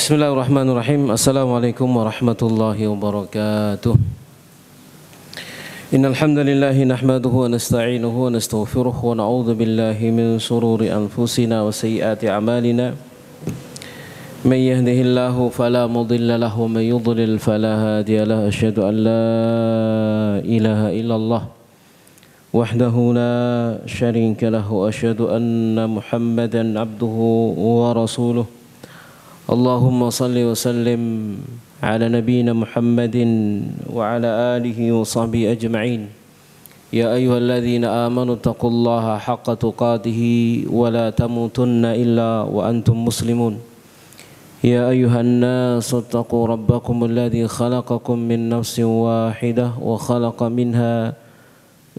Bismillahirrahmanirrahim. Assalamualaikum warahmatullahi wabarakatuh. Innal hamdalillah nahmaduhu wa nasta'inuhu wa nastaghfiruh wa na'udzu billahi min shururi anfusina wa sayyiati a'malina. May yahdihillahu fala mudilla lahu wa may yudlil fala hadiya lahu. Asyhadu an la ilaha illallah wahdahu la syarika lahu wa asyhadu anna Muhammadan abduhu wa rasuluh. Allahumma salli wa sallim ala nabiyyina Muhammadin wa ala alihi wa sahbihi ajma'in. Ya ayyuhalladzina amanu taqullaha haqqa tuqatih wa la tamutunna illa wa antum muslimun. Ya ayyuhan nas ittaqu rabbakum alladzi khalaqakum min nafsin wahidah wa khalaqa minha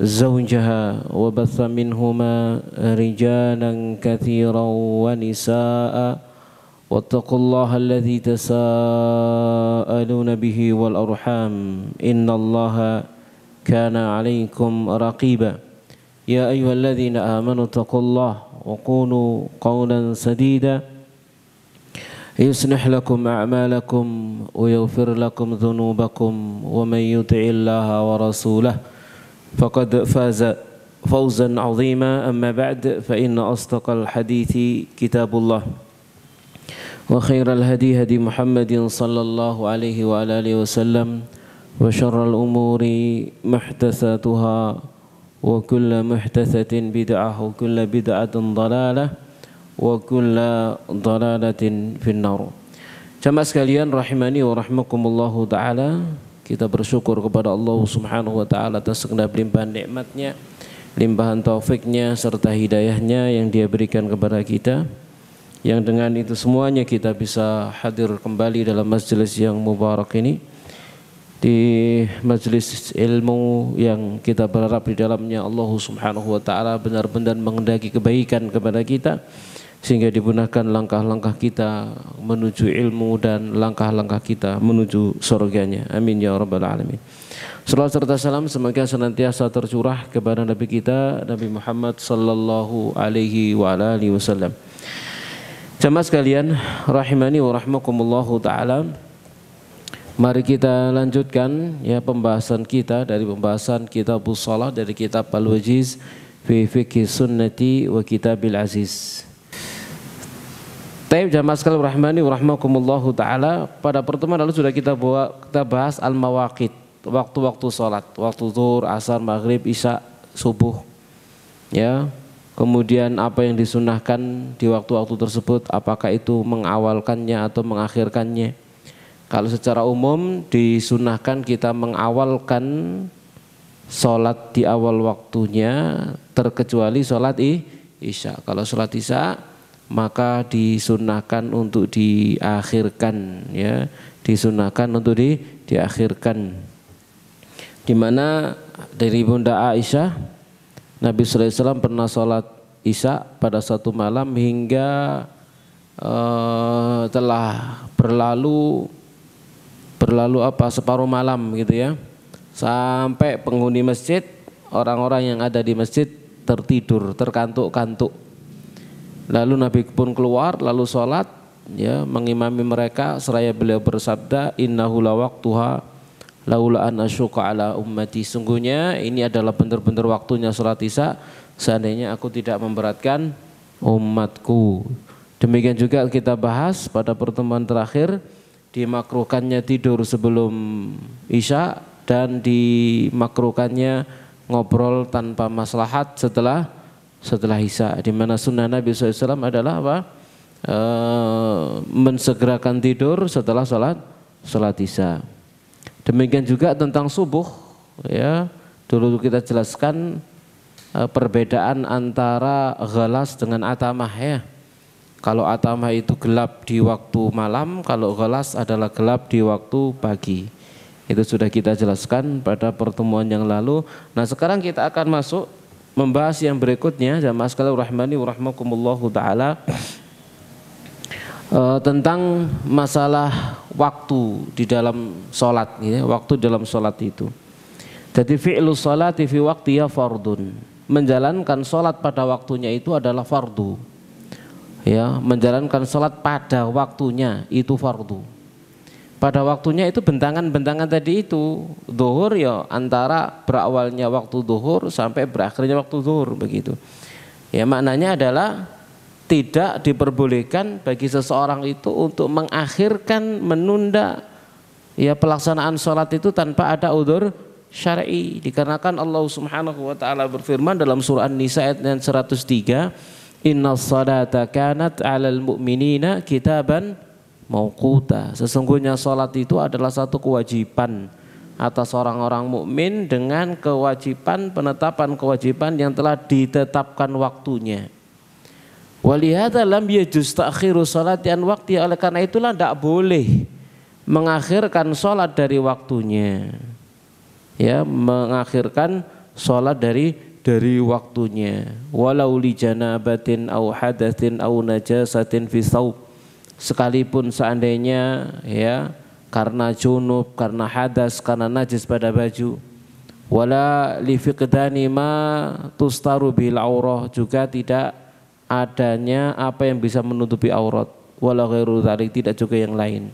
zawjaha wa batha minhuma rijalan katsiran wa nisaa'a. واتقوا الله الذي تساءلون به والأرحام إن الله كان عليكم رقيبا يا أيها الذين آمنوا اتقوا الله وقولوا قولا سديدا يصلح لكم أعمالكم ويغفر لكم ذنوبكم ومن يطع الله ورسوله فقد فاز فوزا عظيما أما بعد فإن أصدق الحديث كتاب الله وخير الهدي هدي محمد صلى الله عليه وعلى آله وسلم وشر الأمور محدثاتها وكل محدثة بدعة وكل بدعة ضلالة وكل ضلالة في النار. Jamaah sekalian rahimani wa rahmakumullahu ta'ala, kita bersyukur kepada Allah subhanahu wa ta'ala atas segenap limpahan nikmatnya, limpahan taufiknya serta hidayahnya yang dia berikan kepada kita, yang dengan itu semuanya kita bisa hadir kembali dalam majelis yang mubarak ini, di majelis ilmu yang kita berharap di dalamnya Allah subhanahu wa ta'ala benar-benar mengendaki kebaikan kepada kita, sehingga dimudahkan langkah-langkah kita menuju ilmu dan langkah-langkah kita menuju surganya. Amin ya rabbal alamin. Salawat serta salam semoga senantiasa tercurah kepada Nabi kita Nabi Muhammad sallallahu alaihi wa alihi wasallam. Jamaah sekalian rahimani wa rahmakumullahu ta'ala, mari kita lanjutkan ya pembahasan kita dari pembahasan Kitabus Shalah dari kitab Al-Wajiz fi Fiqhi Sunnati wa Kitabil Aziz. Taib jamaah sekalian rahimani wa rahmakumullahu ta'ala, pada pertemuan lalu sudah kita bahas al-mawaqit, waktu-waktu salat, waktu zuhur, asar, maghrib, isya, subuh ya. Kemudian apa yang disunahkan di waktu-waktu tersebut, apakah itu mengawalkannya atau mengakhirkannya. Kalau secara umum disunahkan kita mengawalkan sholat di awal waktunya, terkecuali sholat isya. Kalau sholat isya maka disunahkan untuk diakhirkan ya, disunahkan untuk diakhirkan. Di mana dari Bunda Aisyah, Nabi sallallahu alaihi wasallam pernah sholat isya pada satu malam hingga telah berlalu separuh malam gitu ya, sampai penghuni masjid, orang-orang yang ada di masjid tertidur, terkantuk-kantuk. Lalu Nabi pun keluar lalu sholat ya, mengimami mereka seraya beliau bersabda, innahu lawaqtuha laula an asyqa ala ummati, sungguhnya ini adalah benar-benar waktunya salat isya, seandainya aku tidak memberatkan umatku. Demikian juga kita bahas pada pertemuan terakhir, dimakruhkannya tidur sebelum isya dan dimakruhkannya ngobrol tanpa maslahat setelah isya, di mana sunnah Nabi SAW adalah apa? Mensegerakan tidur setelah salat isya. Demikian juga tentang subuh ya, dulu kita jelaskan perbedaan antara ghalas dengan atamah ya. Kalau atamah itu gelap di waktu malam, kalau ghalas adalah gelap di waktu pagi. Itu sudah kita jelaskan pada pertemuan yang lalu. Nah sekarang kita akan masuk membahas yang berikutnya, jamaah sekalian rahmani wa rahmakumullahu ta'ala, tentang masalah waktu di dalam sholat ya, waktu dalam sholat itu. Jadi fi'lu sholati fi waqtiha fardun, menjalankan sholat pada waktunya itu adalah fardu. ya, menjalankan sholat pada waktunya itu fardu. Pada waktunya itu bentangan-bentangan tadi itu, zuhur ya antara berawalnya waktu zuhur sampai berakhirnya waktu zuhur begitu. Ya, maknanya adalah tidak diperbolehkan bagi seseorang itu untuk mengakhirkan, menunda ya pelaksanaan sholat itu tanpa ada udzur syar'i. Dikarenakan Allah Subhanahu wa taala berfirman dalam surah An-Nisa ayat 103, "Innas salata kanat 'alal mu'minina kitaban mauquta." Sesungguhnya sholat itu adalah satu kewajiban atas orang-orang mukmin dengan kewajiban, penetapan kewajiban yang telah ditetapkan waktunya. Walihada lam yajuz ta'khiru sholati an waqti, oleh karena itulah tidak boleh mengakhirkan sholat dari waktunya. Ya, mengakhirkan sholat dari waktunya. Walau li janabatin au hadatsin au najasatin fi thawb, sekalipun seandainya ya karena junub, karena hadas, karena najis pada baju. Wala li fiqdani ma tustaru bil aurah, juga tidak adanya apa yang bisa menutupi aurat. Wala ghairu dzalik, tidak juga yang lain.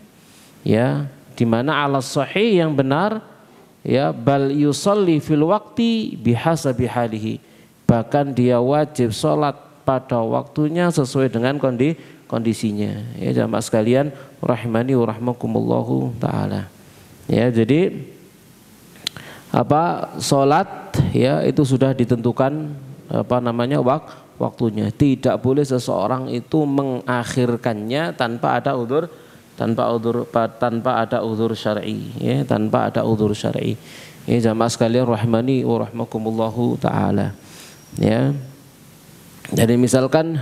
Ya, di mana ala sahih yang benar ya, bal yusalli fil waqti bihasabi halihi, bahkan dia wajib sholat pada waktunya sesuai dengan kondisinya. Ya jamaah sekalian rahimani wa rahmakumullahu taala. Ya, jadi sholat ya itu sudah ditentukan waktunya. Tidak boleh seseorang itu mengakhirkannya tanpa ada udzur syar'i, ya, tanpa ada udzur syar'i. Ya jamaah sekalian rahimani wa rahmakumullahu taala. Ya. Jadi misalkan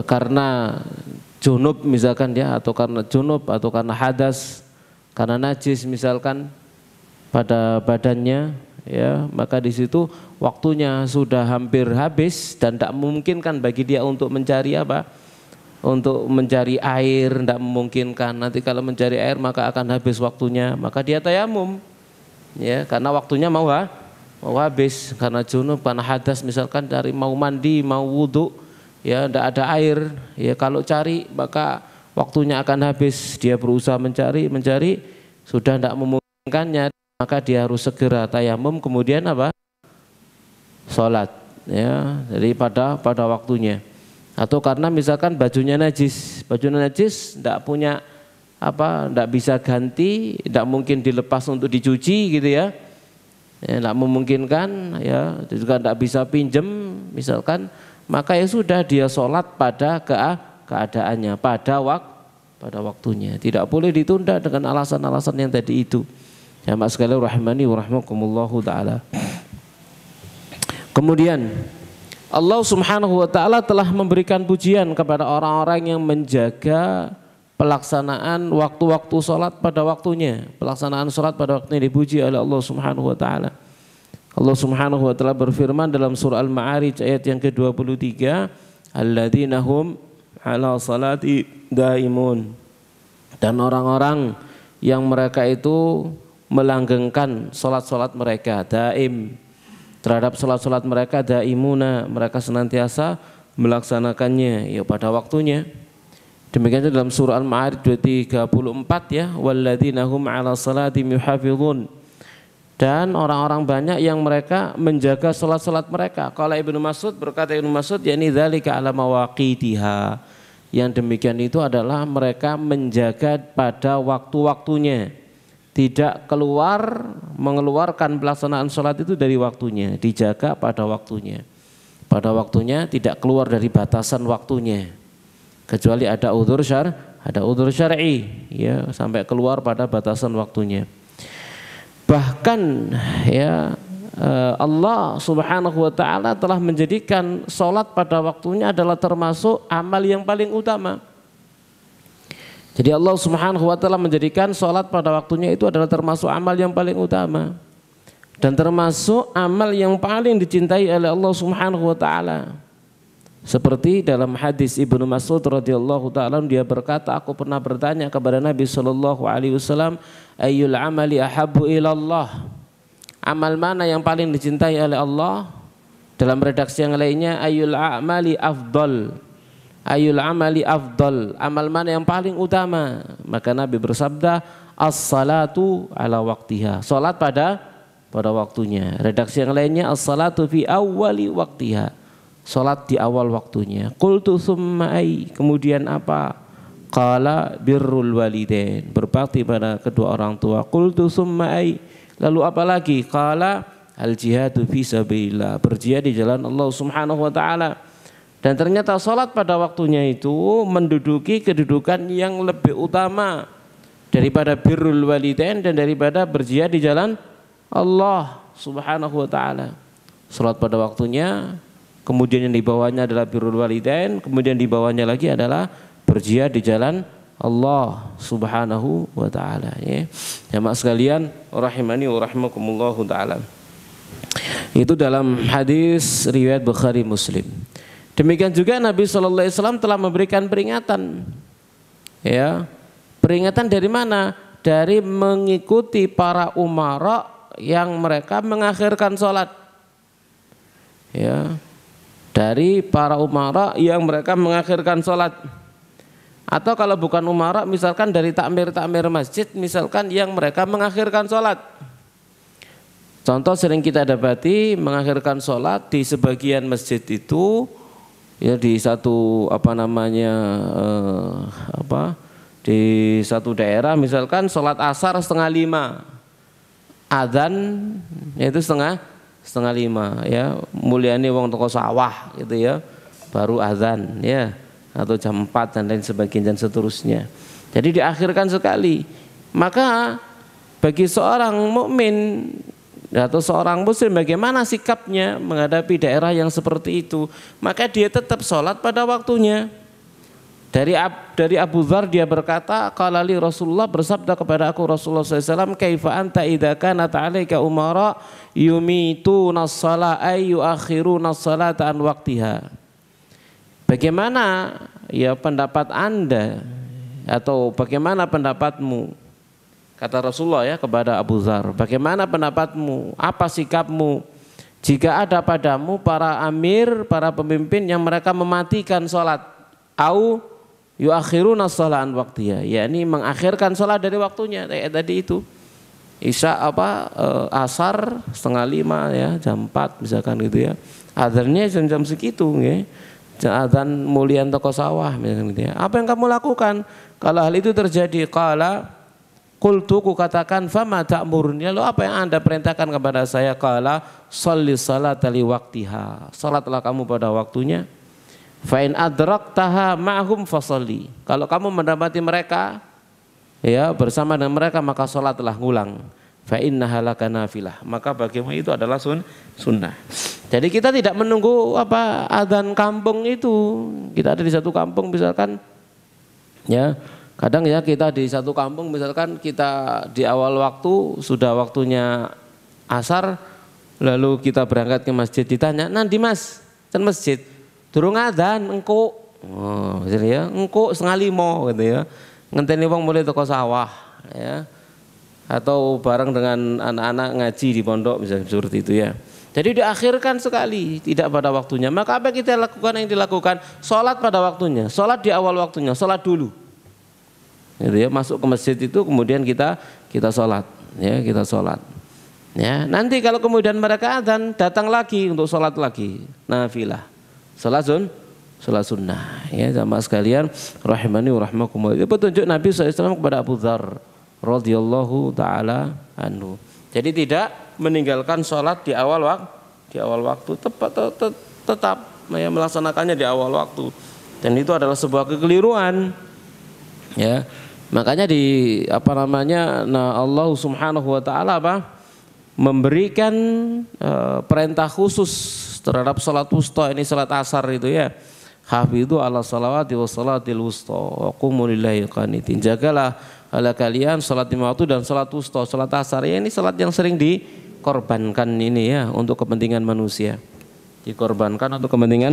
karena junub misalkan ya, atau karena junub atau karena hadas, karena najis misalkan pada badannya, ya, maka di situ waktunya sudah hampir habis dan tidak memungkinkan bagi dia untuk mencari untuk mencari air, tidak memungkinkan. Nanti kalau mencari air maka akan habis waktunya, maka dia tayamum, ya, karena waktunya mau habis, karena junub, karena hadas misalkan, dari mau mandi, mau wudhu, ya, tidak ada air, ya, kalau cari maka waktunya akan habis. Dia berusaha mencari, sudah tidak memungkinkannya, maka dia harus segera tayamum kemudian sholat, ya, jadi pada waktunya. Atau karena misalkan bajunya najis tidak punya tidak bisa ganti, tidak mungkin dilepas untuk dicuci gitu ya, tidak memungkinkan, ya, juga tidak bisa pinjem misalkan, maka ya sudah dia sholat pada keadaannya, pada waktunya. Tidak boleh ditunda dengan alasan-alasan yang tadi itu. Jamaah sekalian rahimani wa rahmakumullahu taala. Kemudian Allah Subhanahu wa taala telah memberikan pujian kepada orang-orang yang menjaga pelaksanaan waktu-waktu salat pada waktunya. Pelaksanaan salat pada waktunya dipuji oleh Allah Subhanahu wa taala. Allah Subhanahu wa taala berfirman dalam surah Al-Ma'arij ayat yang ke-23, alladzina hum 'ala salati daimun. Dan orang-orang yang mereka itu melanggengkan salat-salat mereka, daim, terhadap salat-salat mereka, daimuna, mereka senantiasa melaksanakannya ya pada waktunya. Demikian dalam surah Al-Ma'arij 234 ya, walladzina hum 'ala salatihim yuhafizun. Dan orang-orang banyak yang mereka menjaga salat-salat mereka. Qala Ibnu Mas'ud, berkata Ibnu Mas'ud, yakni dzalika 'ala mawaqitiha. Yang demikian itu adalah mereka menjaga pada waktu-waktunya, tidak mengeluarkan pelaksanaan sholat itu dari waktunya, dijaga pada waktunya. Pada waktunya tidak keluar dari batasan waktunya, kecuali ada udzur syar'i, ya, sampai keluar pada batasan waktunya. Bahkan ya Allah Subhanahu wa taala telah menjadikan sholat pada waktunya adalah termasuk amal yang paling utama. Jadi Allah Subhanahu wa taala menjadikan sholat pada waktunya itu adalah termasuk amal yang paling utama dan termasuk amal yang paling dicintai oleh Allah Subhanahu wa taala. Seperti dalam hadis Ibnu Mas'ud radhiyallahu taala, dia berkata, aku pernah bertanya kepada Nabi sallallahu alaihi wasallam, ayyul amali ahabbu ilallah? Amal mana yang paling dicintai oleh Allah? Dalam redaksi yang lainnya ayul a'mali afdal. Ayul amali afdal, amal mana yang paling utama? Maka Nabi bersabda as-salatu ala waktiha, salat pada waktunya. Redaksi yang lainnya as-salatu fi awwali waktiha, salat di awal waktunya. Qultu tsumma ai, kemudian apa? Qala birrul walidain, berbakti pada kedua orang tua. Qultu tsumma ai, lalu apa lagi? Qala al jihadu fi sabilillah, berjihad di jalan Allah Subhanahu wa taala. Dan ternyata salat pada waktunya itu menduduki kedudukan yang lebih utama daripada birrul walidain dan daripada berjihad di jalan Allah Subhanahu wa taala. Salat pada waktunya, kemudian yang di bawahnya adalah birrul walidain, kemudian di bawahnya lagi adalah berjihad di jalan Allah Subhanahu wa taala, ya. Jamaah sekalian rahimani wa rahimakumullah taala. Itu dalam hadis riwayat Bukhari Muslim. Demikian juga Nabi sallallahu alaihi wasallam telah memberikan peringatan. Ya. Peringatan dari mana? Dari mengikuti para umara yang mereka mengakhirkan salat. Ya. Dari para umara yang mereka mengakhirkan salat. Atau kalau bukan umara, misalkan dari takmir-takmir masjid, misalkan yang mereka mengakhirkan sholat. Contoh sering kita dapati mengakhirkan sholat di sebagian masjid itu, ya di satu di satu daerah, misalkan sholat asar 4:30, adzan yaitu setengah lima, ya mulyani wong toko sawah gitu ya, baru adzan ya. Atau jam 4 dan lain sebagainya dan seterusnya. Jadi diakhirkan sekali. Maka bagi seorang mukmin atau seorang muslim, bagaimana sikapnya menghadapi daerah yang seperti itu? Maka dia tetap sholat pada waktunya. Dari Abu Dzar dia berkata, qala li Rasulullah, bersabda kepada aku Rasulullah SAW, kaifa anta idza kanat 'alaika umara yumituna as-shalah ay yuakhiruna as-salata an waqtiha. Bagaimana ya pendapat Anda atau bagaimana pendapatmu, kata Rasulullah ya kepada Abu Dzar, bagaimana pendapatmu, apa sikapmu jika ada padamu para amir, para pemimpin yang mereka mematikan sholat, au yuakhiruna sholahan waqtiha, yakni mengakhirkan sholat dari waktunya, kayak tadi itu isya asar 4:30 ya, jam 4 misalkan gitu ya, adzannya jam segitu ya. Adzan mulian toko sawah misalkan gitu ya. Apa yang kamu lakukan kalau hal itu terjadi? Qala qultu, ku katakan, fama ta'muruni, lalu apa yang Anda perintahkan kepada saya? Qala sholli salata li waqtiha, salatlah kamu pada waktunya. Fa in adraktaha ma'hum fasholli, kalau kamu mendapati mereka ya bersama dengan mereka, maka salatlah ngulang. Fa innaha laka nafilah, maka bagimu itu adalah sunnah. Jadi kita tidak menunggu adzan kampung itu. Kita ada di satu kampung misalkan, ya kadang ya kita di satu kampung misalkan kita di awal waktu, sudah waktunya asar, lalu kita berangkat ke masjid, ditanya, nanti mas, kan masjid durung adzan engko, ya engko 4:30 gitu ya, ngenteni wong mulai toko sawah, ya. Atau bareng dengan anak-anak ngaji di pondok misalnya seperti itu ya. Jadi diakhirkan sekali, tidak pada waktunya. Maka apa yang kita lakukan? Yang dilakukan sholat pada waktunya, sholat di awal waktunya, sholat dulu. Gitu ya, masuk ke masjid itu kemudian kita sholat, ya kita sholat. Ya, nanti kalau kemudian mereka adzan, datang lagi untuk sholat lagi, nafilah, sholat sunnah. Ya jamaah sekalian, rahimani wa rahimakumullah. Itu petunjuk Nabi SAW kepada Abu Dzar radhiyallahu taala anhu. Jadi tidak meninggalkan sholat di awal waktu, tetap ya, melaksanakannya di awal waktu, dan itu adalah sebuah kekeliruan. Ya, makanya Allah Subhanahu wa taala memberikan perintah khusus terhadap sholat wusta, ini sholat asar itu ya. Hafidhu ala salawati wa salatil wusta wa qumu lillahi qanitin. Jagalah ala kalian salat lima waktu dan salat wusta, salat asar. Ya, ini salat yang sering dikorbankan ini ya untuk kepentingan manusia. Dikorbankan untuk kepentingan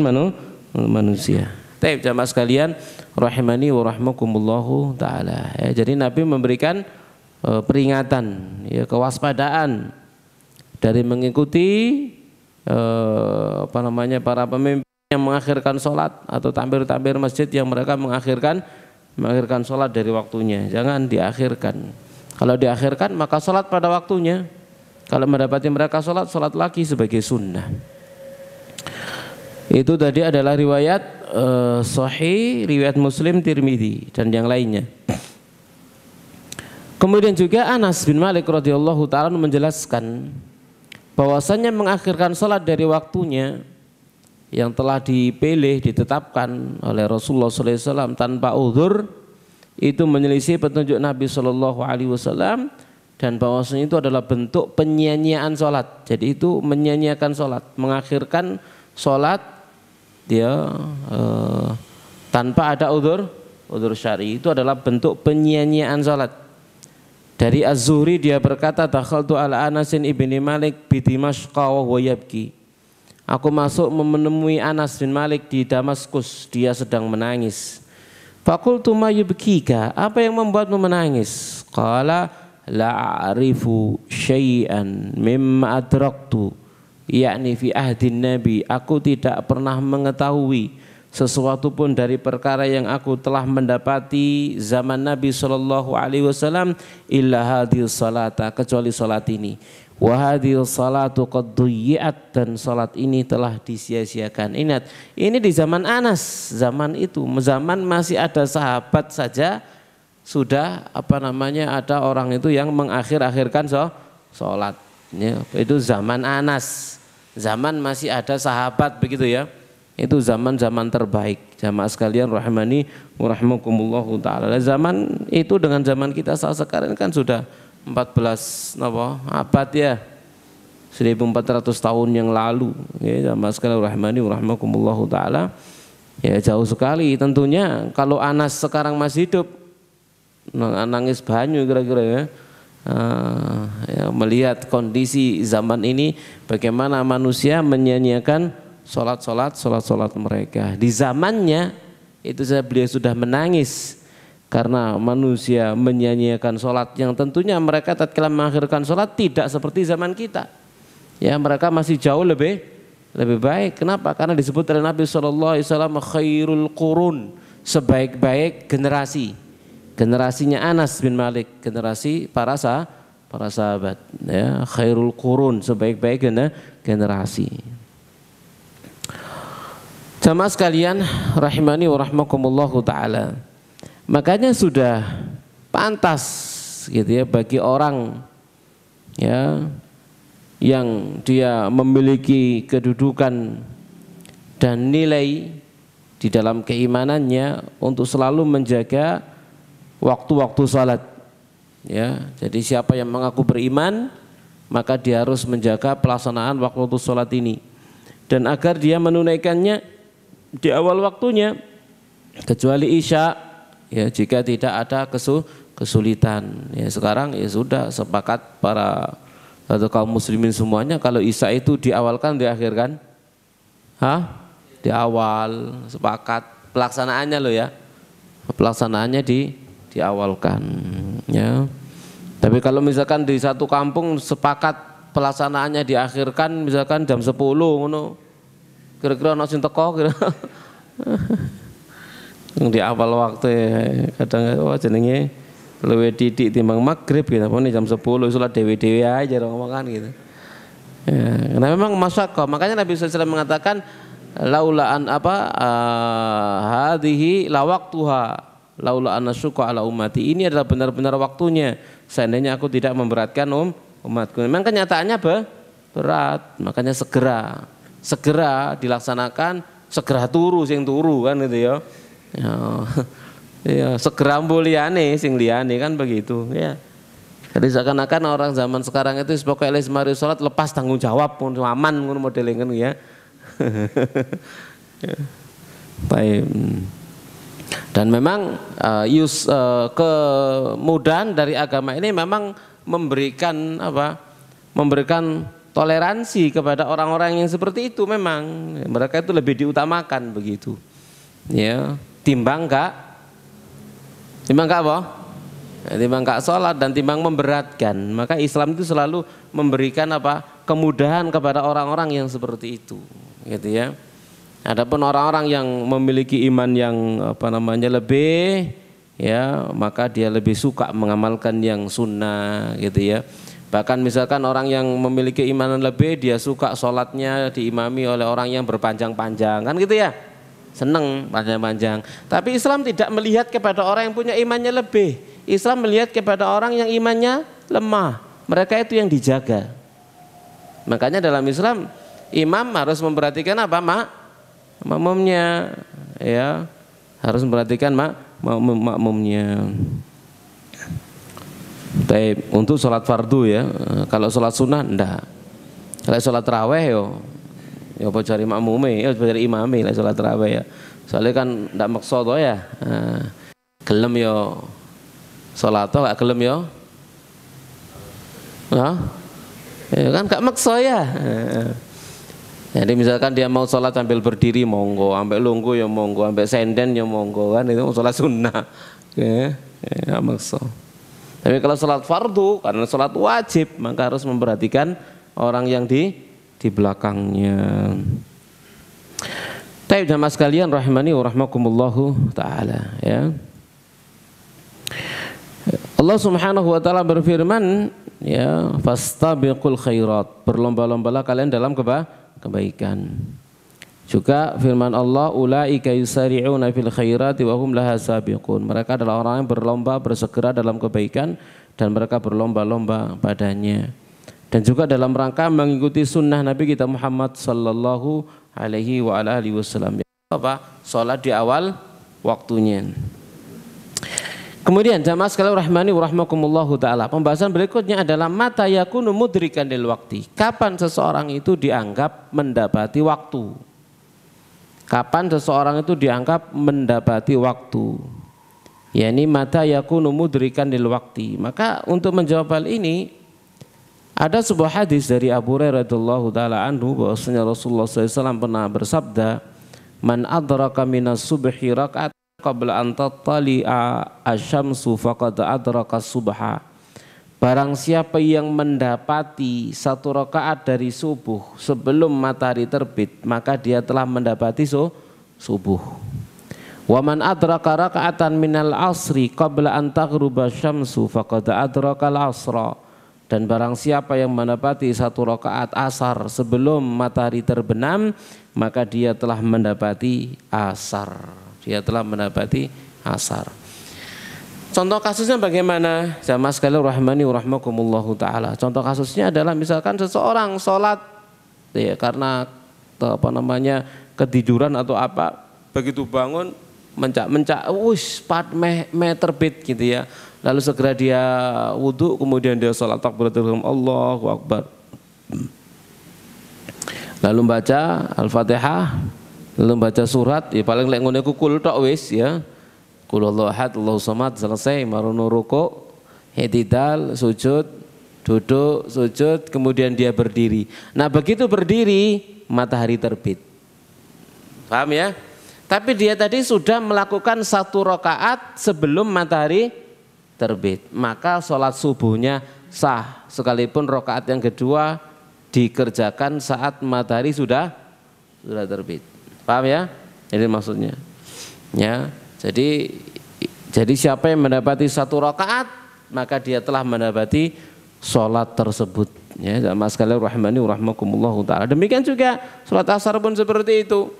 manusia. Baik jamaah sekalian rahimani wa rahimakumullahu taala. Ya, jadi Nabi memberikan peringatan, ya, kewaspadaan dari mengikuti para pemimpin yang mengakhirkan sholat atau takbir masjid yang mereka mengakhirkan sholat dari waktunya. Jangan diakhirkan. Kalau diakhirkan maka sholat pada waktunya. Kalau mendapati mereka sholat lagi sebagai sunnah. Itu tadi adalah riwayat Sahih, riwayat Muslim, Tirmidzi dan yang lainnya. Kemudian juga Anas bin Malik radhiyallahu taala menjelaskan bahwasanya mengakhirkan sholat dari waktunya yang telah dipilih, ditetapkan oleh Rasulullah SAW tanpa uzur itu menyelisih petunjuk Nabi SAW, dan bahwasanya itu adalah bentuk penyia-nyiaan sholat. Jadi itu menyia-nyiakan sholat, mengakhirkan sholat dia tanpa ada uzur syar'i, itu adalah bentuk penyia-nyiaan sholat. Dari Az-Zuhri dia berkata, dakhaltu ala Anasin ibni Malik bi Dimashqa wa huwa yabki. Aku masuk menemui Anas bin Malik di Damaskus, dia sedang menangis. Faqultu ma yubkika, apa yang membuatmu menangis? Qala la a'rifu syai'an mimma adraktu, yakni fi ahdin Nabi, aku tidak pernah mengetahui sesuatu pun dari perkara yang aku telah mendapati zaman Nabi SAW illa hadhil salata, kecuali salat ini. Wa hadhil salatu qad dhuyyi'at, dan salat ini telah disia-siakan. Ingat, ini di zaman Anas, zaman itu, zaman masih ada sahabat saja sudah ada orang itu yang mengakhir-akhirkan salat. Ya, itu zaman Anas, zaman masih ada sahabat begitu ya. Itu zaman-zaman terbaik. Jamaah sekalian rahimani wa rahimakumullahu taala. Zaman itu dengan zaman kita saat sekarang kan sudah 14 abad ya, 1400 tahun yang lalu ya, jamaah sekalian rahimani wa rahimakumullahu taala. Ya jauh sekali tentunya. Kalau Anas sekarang masih hidup nangis banyu kira-kira ya. Ya, melihat kondisi zaman ini, bagaimana manusia menyanyiakan sholat mereka. Di zamannya itu beliau sudah menangis karena manusia menyanyiakan sholat yang tentunya mereka tatkala mengakhirkan sholat tidak seperti zaman kita. Ya, mereka masih jauh lebih baik. Kenapa? Karena disebut oleh Nabi SAW khairul qurun, sebaik-baik generasi. Generasinya Anas bin Malik, generasi para sahabat. Ya, khairul qurun, sebaik-baik generasi. Jamaah sekalian rahimani wa rahmakumullahu taala. Makanya sudah pantas gitu ya bagi orang ya yang dia memiliki kedudukan dan nilai di dalam keimanannya untuk selalu menjaga waktu-waktu salat. Ya, jadi siapa yang mengaku beriman maka dia harus menjaga pelaksanaan waktu salat ini, dan agar dia menunaikannya di awal waktunya kecuali Isya. Ya, jika tidak ada kesulitan, ya sekarang ya sudah sepakat para kaum muslimin semuanya kalau Isya itu diawalkan diakhirkan, di awal sepakat pelaksanaannya loh ya, pelaksanaannya diawalkan ya. Tapi kalau misalkan di satu kampung sepakat pelaksanaannya diakhirkan misalkan jam 10 ngono, kira-kira ono sing teko kira di awal waktu ya, kadang jenenge luwih titik timbang maghrib gitu, apa nih jam 10 sholat dewe-dewe aja ngomong kan gitu. Ya, karena memang masyaqah, makanya Nabi SAW mengatakan laulaan hadhihi la waqtuha laula anasyqa ala ummati, ini adalah benar-benar waktunya seandainya aku tidak memberatkan umatku. Memang kenyataannya berat, makanya segera dilaksanakan, segera turu sing turu kan gitu ya. Ya, segera mulyane sing liyane kan begitu ya. Jadi seakan-akan orang zaman sekarang itu pokoknya mari salat lepas tanggung jawab pun aman ngono modelnya kan ya. Baik. Dan memang kemudahan dari agama ini memang memberikan toleransi kepada orang-orang yang seperti itu. Memang mereka itu lebih diutamakan begitu ya, timbang enggak sholat dan timbang memberatkan. Maka Islam itu selalu memberikan kemudahan kepada orang-orang yang seperti itu, gitu ya. Adapun orang-orang yang memiliki iman yang lebih, ya, maka dia lebih suka mengamalkan yang sunnah, gitu ya. Bahkan misalkan orang yang memiliki iman lebih, dia suka sholatnya diimami oleh orang yang berpanjang-panjang, kan gitu ya, seneng panjang-panjang. Tapi Islam tidak melihat kepada orang yang punya imannya lebih. Islam melihat kepada orang yang imannya lemah. Mereka itu yang dijaga. Makanya dalam Islam imam harus memperhatikan apa, makmumnya, ya, harus memperhatikan makmumnya. Baik, untuk sholat fardu ya, kalau sholat sunnah enggak. Kalau sholat taraweh ya apa cari makmume, ya cari imame lah sholat taraweh ya. Soalnya kan enggak maksa toh ya. Gelem yo sholat toh, enggak gelem yo. Ya kan enggak maksa ya. Jadi misalkan dia mau sholat sambil berdiri monggo, sampai lungguh ya monggo, sampai senden ya monggo, kan itu sholat sunnah. Ya, enggak maksa. Tapi kalau sholat fardu, karena sholat wajib, maka harus memperhatikan orang yang di belakangnya. Baik jamaah sekalian rahimani wa rahmakumullahu ta'ala, ya. Allah Subhanahu wa taala berfirman, ya, fastabiqul khairat, berlomba-lombalah kalian dalam kebaikan. Juga firman Allah, ulaika yusari'una fil khairati wa hum laha sabiqun. Mereka adalah orang yang berlomba bersegera dalam kebaikan dan mereka berlomba-lomba padanya. Dan juga dalam rangka mengikuti sunnah Nabi kita Muhammad sallallahu alaihi wa alihi wasallam. Apa? Salat di awal waktunya. Kemudian jamaah sekalian rahmani wa rahmakumullahu taala, pembahasan berikutnya adalah mata yakunu mudrikan lil waqti. Kapan seseorang itu dianggap mendapati waktu? Kapan seseorang itu dianggap mendapati waktu? Yani mata yakunu mudrikan lil waqti. Maka untuk menjawab hal ini ada sebuah hadis dari Abu Hurairah radhiyallahu taala anhu bahwasanya Rasulullah SAW pernah bersabda, "Man adraka minas subhi rakaat qabla an tattali'a asy-syamsu faqad adraka subha." Barang siapa yang mendapati satu rakaat dari subuh sebelum matahari terbit, maka dia telah mendapati subuh. Wa man adraka raka'atan minal asri qabla an taghruba syamsu faqad adraka al-asra. Dan barang siapa yang mendapati satu rakaat asar sebelum matahari terbenam, maka dia telah mendapati asar. Dia telah mendapati asar. Contoh kasusnya bagaimana? Jamaah sekalian rahmani wa rahmakumullahu taala. Contoh kasusnya adalah misalkan seseorang sholat ya karena ketiduran atau apa, begitu bangun mencak-mencak, meh terbit gitu ya. Lalu segera dia wudhu, kemudian dia sholat takbiratul ihram, Allahu Akbar. Lalu baca Al-Fatihah, lalu baca surat, ya paling lek ngene kukul tok wis ya. Qul Allahu ahad, Allahu samad, selesai, marono ruku, i'tidal, sujud, duduk, sujud, kemudian dia berdiri. Nah, begitu berdiri matahari terbit. Paham ya? Tapi dia tadi sudah melakukan satu rakaat sebelum matahari terbit. Maka sholat subuhnya sah sekalipun rakaat yang kedua dikerjakan saat matahari sudah terbit. Paham ya? Jadi maksudnya. Ya. Jadi siapa yang mendapati satu rakaat maka dia telah mendapati sholat tersebut. Ya, jamaah sekalian rahimani wa rahmakumullahu taala. Demikian juga sholat asar pun seperti itu.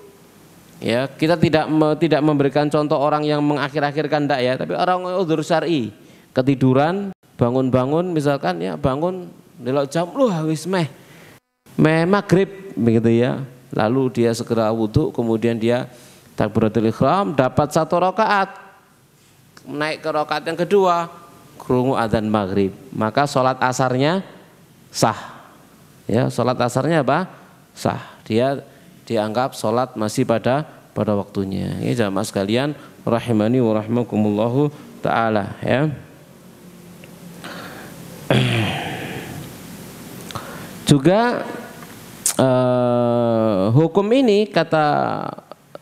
Ya, kita tidak memberikan contoh orang yang mengakhir-akhirkan enggak ya, tapi orang udzur syar'i, ketiduran, bangun-bangun misalkan ya, bangun delok jam wis meh maghrib begitu ya. Lalu dia segera wudhu, kemudian dia takbiratul ihram, dapat satu rakaat, naik ke rakaat yang kedua, krungu adzan maghrib, maka sholat asarnya sah. Ya, sholat asarnya apa? Sah. Dia dianggap sholat masih pada waktunya. Ya, jamaah sekalian rahimani wa rahmakumullahu taala ya. Juga hukum ini kata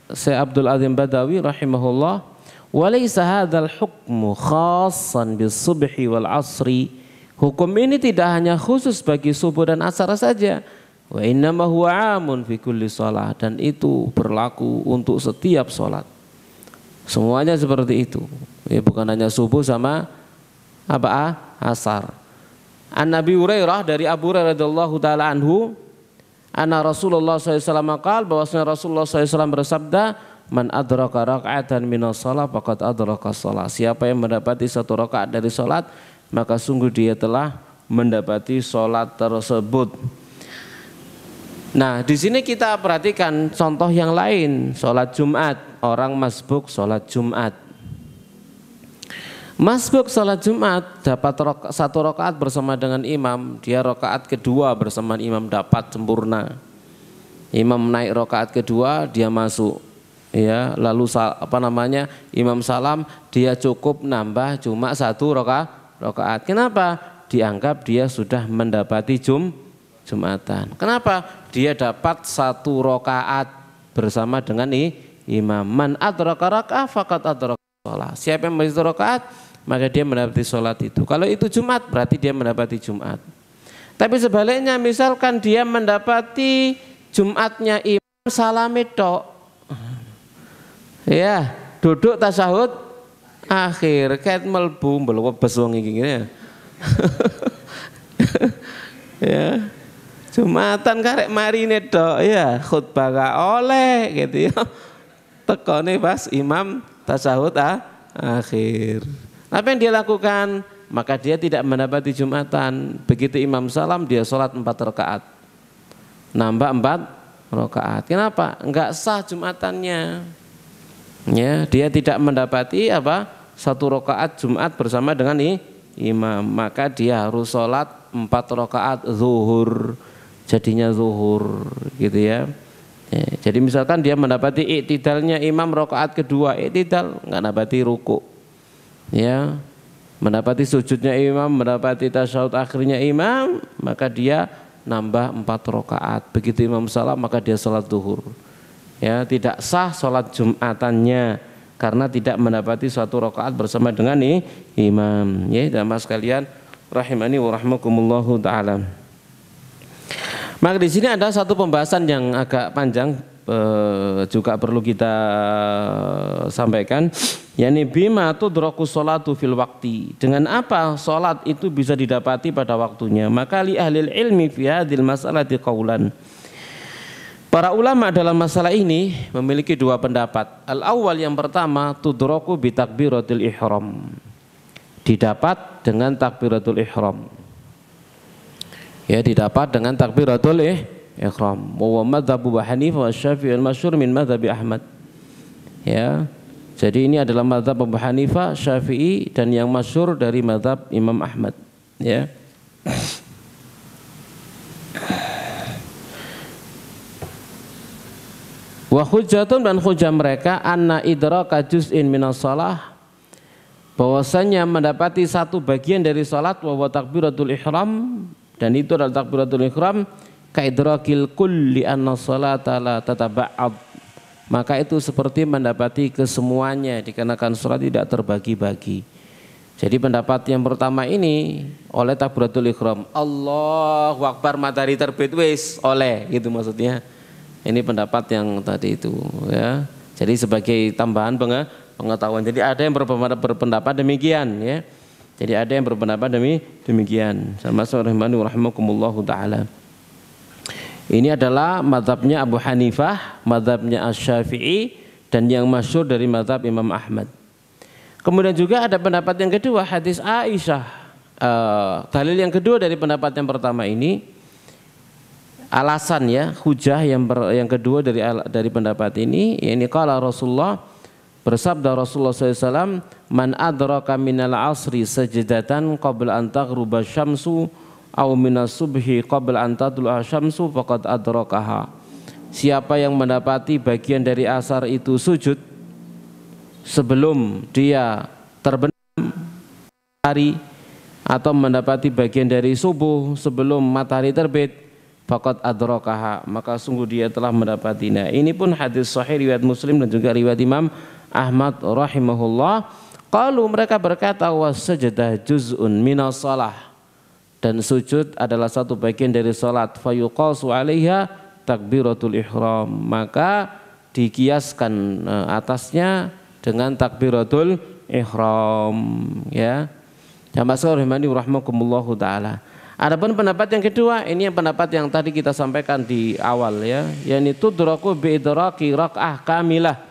Syekh Abdul Azim Badawi rahimahullah, walaysa hadzal hukmu khassan bis subhi wal asri Hukum ini tidak hanya khusus bagi subuh dan asar saja. Wa innama huwa 'amun fi kulli shalah, dan itu berlaku untuk setiap sholat. Semuanya seperti itu. Ya, bukan hanya subuh sama asar. An Nabi Hurairah, dari Abu Hurairah radhiyallahu taala anhu, anna Rasulullah SAW qaal, bahwasanya Rasulullah SAW bersabda, man adraka raka'atan minas shalah faqad adraka shalah. Siapa yang mendapati satu rakaat dari salat, maka sungguh dia telah mendapati sholat tersebut. Nah, di sini kita perhatikan contoh yang lain, sholat Jumat. Orang masbuk sholat Jumat. Masbuk sholat Jumat dapat satu rakaat bersama dengan imam, dia rakaat kedua bersama imam dapat sempurna. Imam naik rakaat kedua, dia masuk. Ya, lalu imam salam, dia cukup nambah cuma satu rakaat. Kenapa? Dianggap dia sudah mendapati Jumatan. Kenapa? Dia dapat satu rakaat bersama dengan imam. Man adraka raka'ah faqad adraka shalah. Siapa yang mendapati rakaat, maka dia mendapati sholat itu. Kalau itu Jumat, berarti dia mendapati Jumat. Tapi sebaliknya, misalkan dia mendapati Jumatnya imam salame tok, ya, duduk tasyahud akhir, ket melbu mbelwebes wong iki ngene. Ya. Jumatan karek marine tok, ya, khutbah gak oleh gitu ya. Tekone pas imam tasyahud akhir. Apa yang dia lakukan? Maka dia tidak mendapati Jumatan. Begitu imam salam, dia sholat 4 rakaat. Nambah 4 rakaat. Kenapa? Enggak sah Jumatannya. Ya, dia tidak mendapati satu rakaat Jumat bersama dengan imam. Maka dia harus sholat 4 rakaat zuhur. Jadinya zuhur, gitu ya. Jadi misalkan dia mendapati iktidalnya imam rakaat kedua, iktidal, enggak mendapati ruku. Ya, mendapati sujudnya imam, mendapati tasyahud akhirnya imam, maka dia nambah 4 rakaat. Begitu imam salam, maka dia sholat zuhur. Ya, tidak sah sholat Jumatannya karena tidak mendapati suatu rakaat bersama dengan imam. Ya, jamaah sekalian rahimani wa rahmakumullahu taala. Maka di sini ada satu pembahasan yang agak panjang, juga perlu kita sampaikan, yakni bima tudraku sholatu fil waqti. Dengan apa sholat itu bisa didapati pada waktunya? Maka li ahlil ilmi fi hadhil mas'alati qaulan. Para ulama dalam masalah ini memiliki 2 pendapat. Al-awwal, yang pertama, tudraku bi takbiratul ihram. Didapat dengan takbiratul ihram. Ya, didapat dengan takbiratul ihram. Wa madzhab Abu Hanifah wa Syafi'i al-masyhur min madzhab Ahmad. Ya. Jadi ini adalah madzhab Abu Hanifah, Syafi'i, dan yang masyhur dari madzhab Imam Ahmad. Ya. Wa hujjatun, dan hujjah mereka anna idraka juz'in minas shalah, bahwasanya mendapati satu bagian dari salat, wa takbiratul ihram, dan itu adalah takbiratul ihram, kaidrakil kulli anna salata la tataba'ad, maka itu seperti mendapati kesemuanya, dikarenakan salat tidak terbagi-bagi. Jadi pendapat yang pertama ini oleh takbiratul ihram, Allahu Akbar matahari terbit wis oleh, gitu maksudnya. Ini pendapat yang tadi itu, ya. Jadi sebagai tambahan pengetahuan. Jadi ada yang berpendapat demikian, ya. Jadi ada yang berpendapat demikian. Sama-sama rahimakumullahu taala. Ini adalah mazhabnya Abu Hanifah, mazhabnya Asy-Syafi'i, dan yang masyhur dari mazhab Imam Ahmad. Kemudian juga ada pendapat yang kedua, hadis Aisyah. Dalil yang kedua dari pendapat yang pertama ini, alasan, ya, hujah yang kedua dari pendapat ini, yakni qala Rasulullah, bersabda Rasulullah SAW, man adraka minal asri sajdatan qabla an taghruba syamsu aw minas subhi qabla an tatlu'a syamsu faqad adrakaha. Siapa yang mendapati bagian dari asar itu sujud sebelum dia terbenam matahari, atau mendapati bagian dari subuh sebelum matahari terbit, faqad adrakaha, maka sungguh dia telah mendapatinya. Ini pun hadis sahih riwayat Muslim dan juga riwayat Imam Ahmad rahimahullah. Qalu, mereka berkata, was sajdah juz'un minas shalah, dan sujud adalah satu bagian dari salat, fayuqasu 'alaiha takbiratul ihram, maka dikiaskan atasnya dengan takbiratul ihram, ya. Jamaah sekalian rahimakumullah taala. Adapun pendapat yang kedua, ini yang pendapat yang tadi kita sampaikan di awal, ya, yaitu tudraku bi idraki rakaah kamilah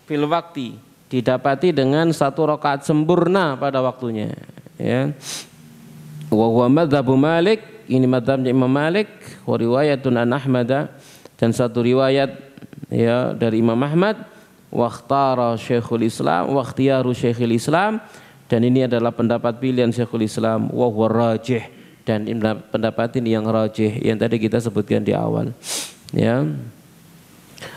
fil waqti, didapati dengan satu rakaat sempurna pada waktunya, ya. Wa huwa madzhabu Malik, ini madzhabnya Imam Malik, wa riwayatun an Ahmad, dan satu riwayat, ya, dari Imam Ahmad, wa ikhtara Syekhul Islam wa ikhtiyaru Syekhul Islam, dan ini adalah pendapat pilihan Syekhul Islam, wa huwa rajih, dan pendapat ini yang rajih yang tadi kita sebutkan di awal, ya.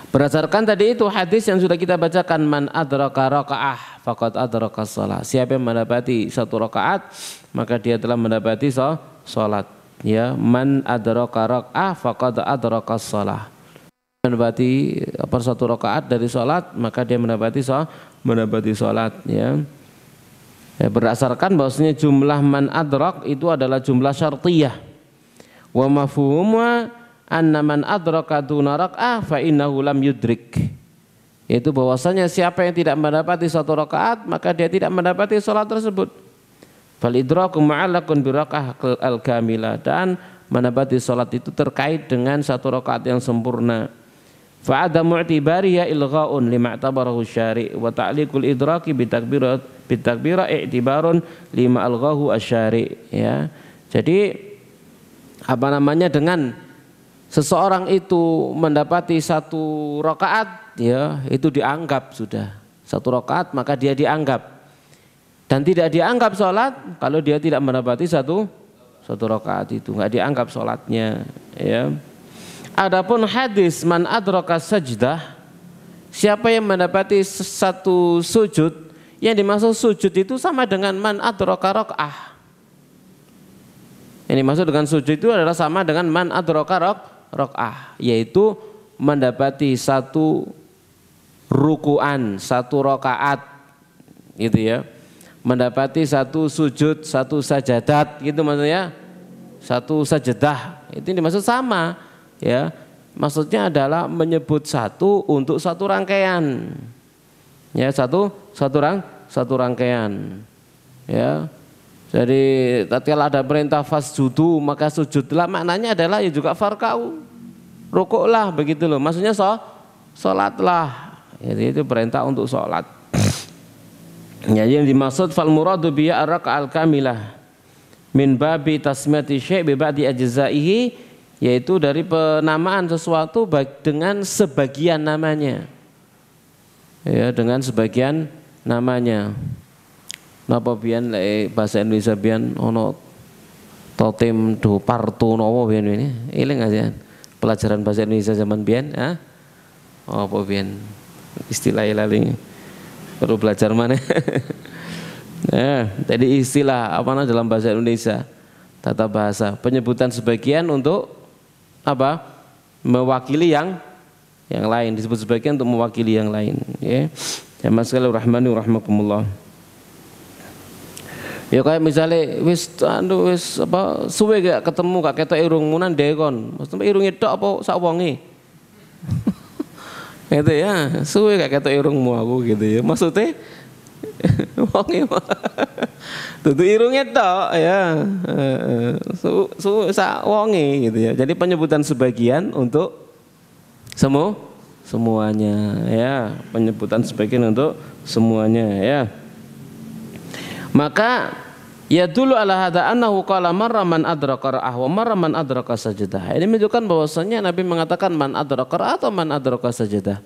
Berdasarkan tadi itu hadis yang sudah kita bacakan, man adraka rakaah faqad adraka shalah, siapa yang mendapati satu rakaat maka dia telah mendapati salat, ya. Man adraka rakaah faqad adraka shalah, mendapati satu rakaat dari salat maka dia mendapati salat, ya. Ya, berdasarkan bahwasanya jumlah man adrak itu adalah jumlah syartiyah, wa mafhumnya anna man adraka duna rak'ah fa innahu lam yudrik, yaitu bahwasanya siapa yang tidak mendapati satu rakaat maka dia tidak mendapati salat tersebut. Fal idraku ma'allaqun bi rak'ah al-kamilah, dan mendapati salat itu terkait dengan satu rakaat yang sempurna. Fa ada mu'tibariya ilgha'un lima tabarahu syari' wa ta'liqul idraki bitakbirah i'tibarun lima alghahu asyari', ya. Jadi dengan seseorang itu mendapati satu rakaat, ya, itu dianggap sudah satu rakaat, maka dia dianggap, dan tidak dianggap sholat kalau dia tidak mendapati satu rakaat, itu nggak dianggap sholatnya, ya. Adapun hadis man adraka sajdah, siapa yang mendapati satu sujud, yang dimaksud sujud itu sama dengan man adraka rakaah. Yang dimaksud dengan sujud itu adalah sama dengan man adraka rakaah, yaitu mendapati satu rukuan, satu rakaat, gitu, ya. Mendapati satu sujud, satu sajadat, gitu maksudnya, satu sajadah, itu dimaksud sama, ya. Maksudnya adalah menyebut satu untuk satu rangkaian, ya, satu rangkaian, ya. Jadi tatkala ada perintah fasjudu maka sujudlah, maknanya adalah ya juga farka'u, rukuklah, begitu loh, maksudnya sholatlah, jadi itu perintah untuk sholat. Ya, yang dimaksud fal muradu bi ar-raka'al kamilah min babi tasmiyati syai' bi ba'di ajzaihi, yaitu dari penamaan sesuatu dengan sebagian namanya, ya, dengan sebagian namanya. Napa biyen bahasa Indonesia biyen ono totem do partu nopo biyen ini, eling aja pelajaran bahasa Indonesia zaman biyen, ah, apa biyen istilah lali perlu belajar mana. Nah, jadi istilah apa dalam bahasa Indonesia, tata bahasa, penyebutan sebagian untuk apa, mewakili yang lain, disebut sebagian untuk mewakili yang lain, ya. Jamaah sekalian rahmani rahmakumullah. Ya kayak misalnya wis apa suwe gak ketemu gak ketok irungmu nang dekon, maksudnya irunge tok apa sak wonge. Gitu, ya, suwe gak ketok irungmu aku, gitu, ya. Maksudnya wonge dudu irunge tok, ya. Sak wonge, gitu, ya. Jadi penyebutan sebagian untuk semuanya, ya, penyebutan sebagian untuk semuanya, ya. Maka ya dulu ala hadza annahu qala marra man adraka ra'ah wa marra man adraka sajdah. Ini menunjukkan bahwasanya Nabi mengatakan man adraka ra'ah atau man adraka sajdah.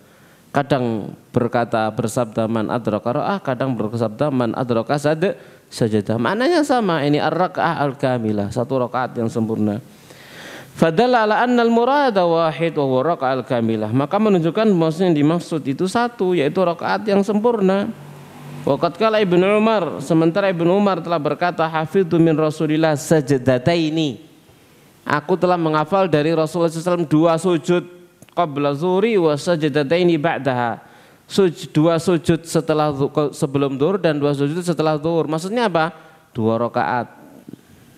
Kadang bersabda man adraka ra'ah, kadang bersabda man adraka sajdah. Maknanya sama, ini ar-raka'ah al-kamilah, satu rakaat yang sempurna. Fadalla ala anna al-murada wahid wa huwa raka'ah al-kamilah. Maka menunjukkan bahwasanya yang dimaksud itu satu, yaitu rakaat yang sempurna. Waqad qala Ibnu Umar, sementara Ibnu Umar telah berkata, hafidhu min Rasulillah sajdataini, aku telah menghafal dari Rasulullah SAW dua sujud qabla zuhri wa sajdataini ba'daha, dua sujud sebelum zuhur dan dua sujud setelah zuhur. Maksudnya apa? Dua rakaat,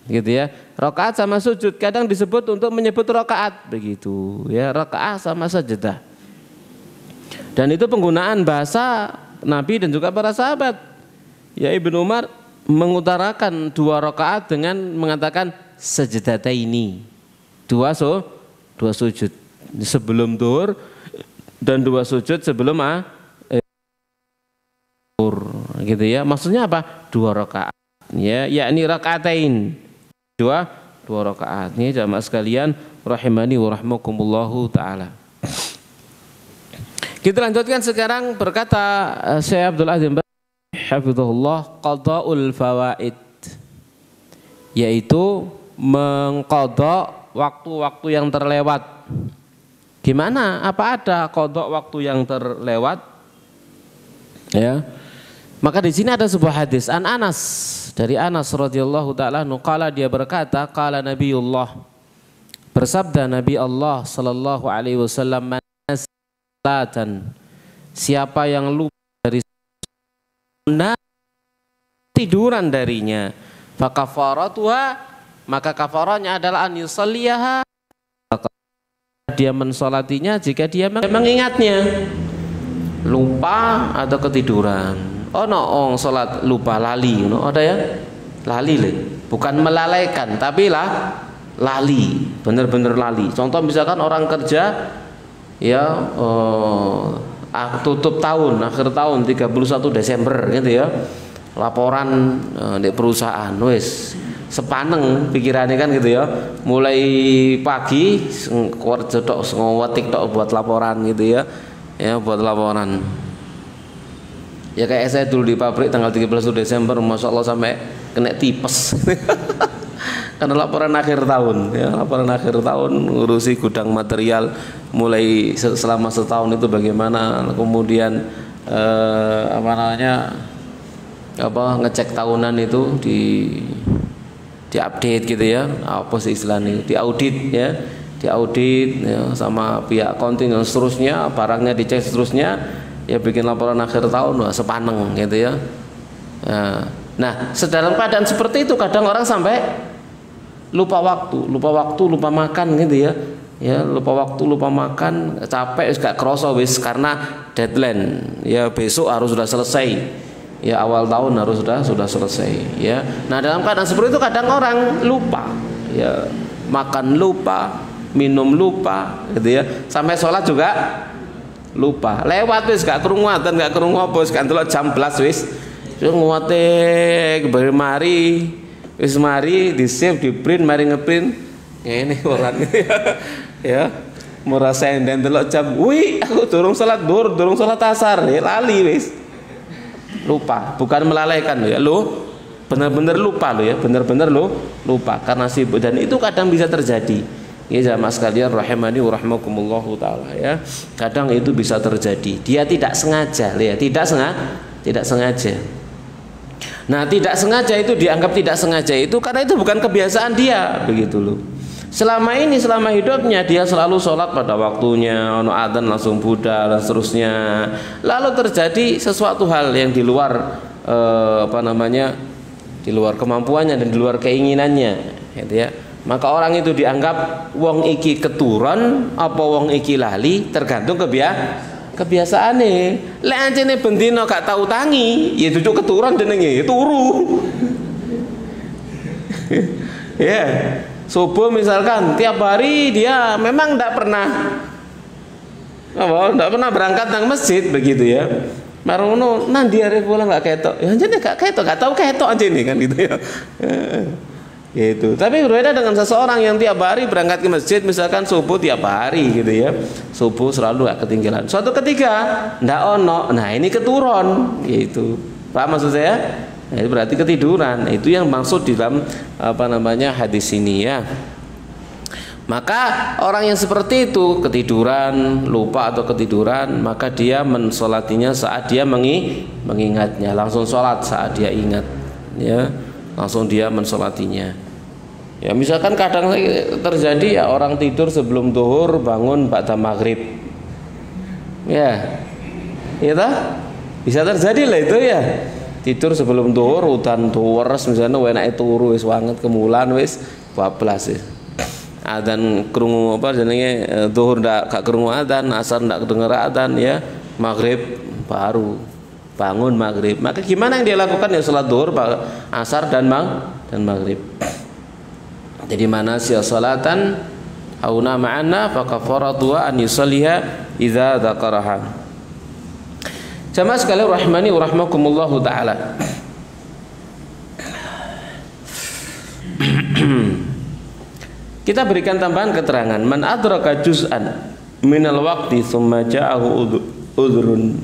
gitu, ya. Rakaat sama sujud kadang disebut untuk menyebut rakaat begitu ya, rakaat sama sajadah. Dan itu penggunaan bahasa Nabi dan juga para sahabat. Ya, Ibnu Umar mengutarakan 2 rakaat dengan mengatakan sajadataini. 2 sujud sebelum zuhur dan 2 sujud sebelum gitu ya. Maksudnya apa? 2 rakaat. Ya, yakni rakaatain. 2 rakaat. Ini jamaah sekalian rahimani wa rahmakumullahu taala. Kita lanjutkan sekarang, berkata Syekh Abdul Azim hafizahullah, qada'ul fawaid, yaitu mengqadha waktu-waktu yang terlewat. Gimana? Apa ada qadha waktu yang terlewat? Ya. Maka di sini ada sebuah hadis an Anas, dari Anas radhiyallahu taala anhu, qala, dia berkata, qala Nabiullah, bersabda Nabi Allah sallallahu alaihi wasallam, salatan, siapa yang lupa dari tiduran darinya, fakafaratuha, maka kafaranya adalah an yusalliyaha, dia mensolatinya jika dia mengingatnya. Lupa atau ketiduran. Oh no, salat lupa lali, no, ada ya? Lali, bukan melalaikan, tapi lali, bener-bener lali. Contoh misalkan orang kerja ya tutup tahun, akhir tahun 31 Desember gitu ya, laporan di perusahaan, wes sepaneng pikirannya kan gitu ya, mulai pagi kerja tok ngowetik tok buat laporan gitu ya, buat laporan. Ya kayak saya dulu di pabrik tanggal 31 Desember, masya Allah sampai kena tipes. Karena laporan akhir tahun, ya, laporan akhir tahun ngurusi gudang material mulai selama setahun itu bagaimana, kemudian ngecek tahunan itu di update gitu ya, apa sih istilahnya, di audit ya, sama pihak accounting dan seterusnya, barangnya dicek seterusnya, ya bikin laporan akhir tahun sepaneng gitu ya. Nah, sedalam keadaan seperti itu kadang orang sampai lupa waktu, lupa makan gitu ya. Ya, lupa waktu, lupa makan, capek gak kerasa wis karena deadline. Ya besok harus sudah selesai. Ya awal tahun harus sudah selesai ya. Nah, dalam keadaan seperti itu kadang orang lupa. Ya, makan lupa, minum lupa gitu ya. Sampai sholat juga lupa. Lewat wis gak krunguatan, gak krungu apa wis kan delok jam 11 wis. Nguwate mari wis mari di save, di print, mari ngeprint. Ngene orang ya. Murah senden delok jam. Wih, aku durung salat dhuwur, durung salat asar, ya lali wis. Lupa, bukan melalaikan lo ya. Lo benar-benar lupa lo ya, benar-benar lo lupa karena sibuk, dan itu kadang bisa terjadi. Ya jamaah sekalian rahimani wa rahmakumullahu taala ya. Kadang itu bisa terjadi. Dia tidak sengaja, ya, tidak sengaja. Nah, tidak sengaja itu dianggap tidak sengaja itu karena itu bukan kebiasaan dia, begitu loh. Selama ini, selama hidupnya dia selalu sholat pada waktunya, ono adzan langsung budal dan seterusnya. Lalu terjadi sesuatu hal yang di luar di luar kemampuannya dan di luar keinginannya, gitu ya. Maka orang itu dianggap wong iki keturun apa wong iki lali, tergantung kebiasaane. Lek ancene bendino gak tau tangi, ya duduk keturun jenenge, ya turu. Ya, subuh misalkan tiap hari dia memang tidak pernah berangkat nang masjid begitu ya. Marono nanti arep pulang gak ketok. Ya anjene gak ketok, gak tau ketok anjene kan gitu ya. Gitu. Tapi berbeda dengan seseorang yang tiap hari berangkat ke masjid, misalkan subuh tiap hari gitu ya, subuh selalu gak ketinggalan. Suatu ketika ndak ono, nah ini keturun gitu. Paham maksud saya? Nah, itu berarti ketiduran. Itu yang maksud di dalam hadis ini ya. Maka orang yang seperti itu ketiduran, lupa atau ketiduran, maka dia mensolatinya saat dia mengingatnya, langsung sholat saat dia ingat ya. Langsung dia mensolatinya. Ya misalkan kadang terjadi ya orang tidur sebelum zuhur, bangun ba'da maghrib. Ya, itu bisa terjadi lah itu ya. Tidur sebelum zuhur, udan tuwers misalnya, enake turu wis wanget kemulan wis bablas ya. Adzan krungu apa jenenge zuhur ndak gak krungu adzan, asar ndak kedenger adzan ya, maghrib baru bangun maghrib. Maka gimana yang dia lakukan ya salat zuhur, asar dan maghrib. Jadi mana sya salatan auna ma'ana fa kafaratu an yusalliha idza dzakaraha. Jamaah sekalian rahimani wa rahmakumullahu taala. Kita berikan tambahan keterangan, man adraka juz'an minal waqti tsumma ja'ahu udhrun.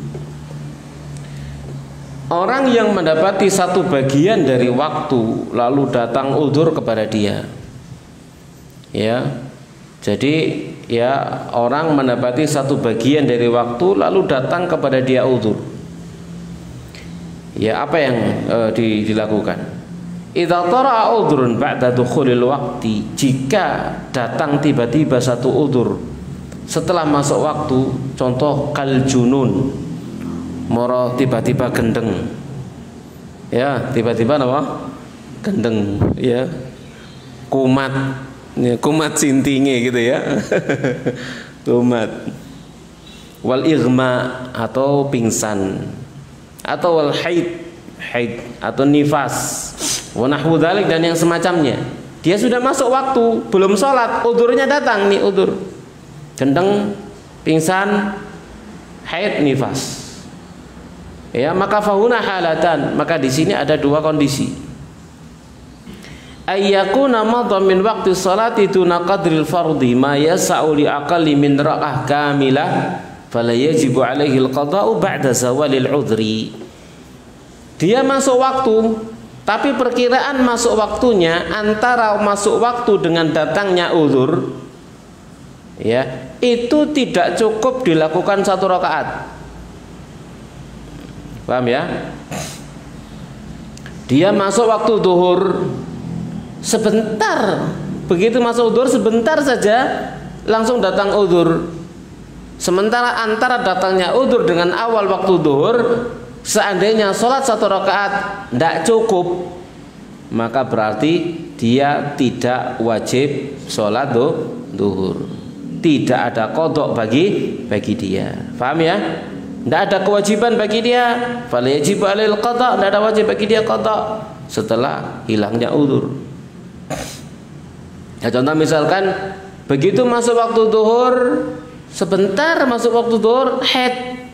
Orang yang mendapati satu bagian dari waktu lalu datang udzur kepada dia. Ya. Jadi ya, orang mendapati satu bagian dari waktu lalu datang kepada dia udzur. Ya, apa yang dilakukan? Idza tara'a udhrun ba'da dukhulil waqti, jika datang tiba-tiba satu udzur setelah masuk waktu, contoh kal junun, moro tiba-tiba gendeng. Ya, tiba-tiba apa? Gendeng, ya. Kumat, ya, kumat sintinge gitu ya. Kumat. Wal ighma atau pingsan, atau wal haid atau nifas, wa nahwu dzalik dan yang semacamnya. Dia sudah masuk waktu, belum sholat, udzurnya datang nih, udzur gendeng, pingsan, haid, nifas. Ya, maka fahuna halatan, maka di sini ada dua kondisi. Ayyakuna madha min waqti sholati tuna qadril fardhi ma yas'u li aqalli min ra'ah kamilah fala yajibu alaihi al-qada'u ba'da zawalil udhri. Dia masuk waktu, tapi perkiraan masuk waktunya antara masuk waktu dengan datangnya udzur, ya, itu tidak cukup dilakukan satu rakaat. Paham ya? Dia masuk waktu zuhur sebentar, begitu masuk zuhur sebentar saja langsung datang udzur. Sementara antara datangnya udzur dengan awal waktu zuhur, seandainya sholat satu rakaat tidak cukup, maka berarti dia tidak wajib sholat zuhur. Tidak ada qadha bagi dia. Paham ya? Tidak ada kewajiban bagi dia. Fala yajibu alail qadha, tidak ada wajib bagi dia qadha setelah hilangnya udzur. Ya, contoh misalkan begitu masuk waktu zuhur, sebentar masuk waktu zuhur haid,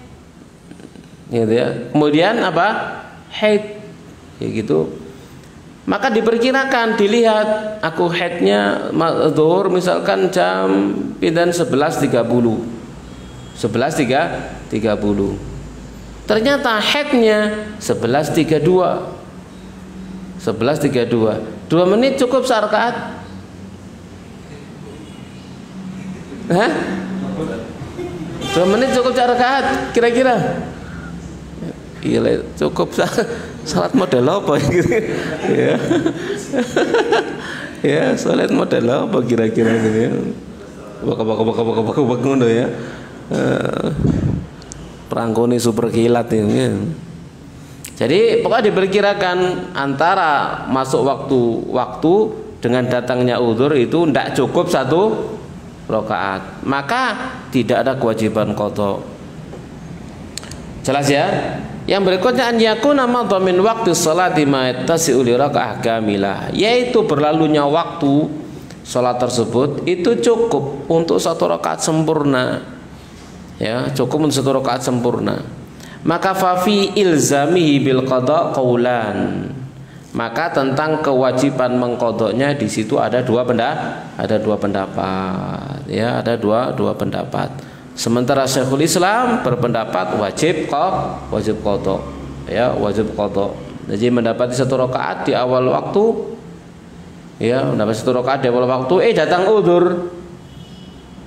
gitu ya. Kemudian apa? Haid, ya gitu. Maka diperkirakan, dilihat aku haidnya zuhur misalkan jam 11.30. 11.30. Ternyata haidnya 11.32. 11.32. 2 menit cukup sarakaat? Hah? 2 menit cukup sarakaat kira-kira? Iya, cukup salat model apa gitu. Ya. Ya, salat model apa kira-kira gitu ya. Baka ngono ya. Perangkone super kilat ini ya. Jadi pokoknya diperkirakan antara masuk waktu dengan datangnya udzur itu tidak cukup satu rakaat, maka tidak ada kewajiban qadha. Jelas ya? Yang berikutnya an yakuna madha min waqti sholati ma yattasi'u li rakaah kamilah, yaitu berlalunya waktu sholat tersebut itu cukup untuk satu rakaat sempurna. Ya, cukup untuk satu rakaat sempurna. Maka fafi ilzamihi bil qada qaulan. Maka tentang kewajiban mengqadanya di situ ada dua pendapat. Ya, ada dua pendapat. Sementara Syekhul Islam berpendapat wajib qada. Ya, wajib qada. Jadi mendapati satu rakaat di awal waktu, ya, mendapat satu rakaat di awal waktu, datang udzur.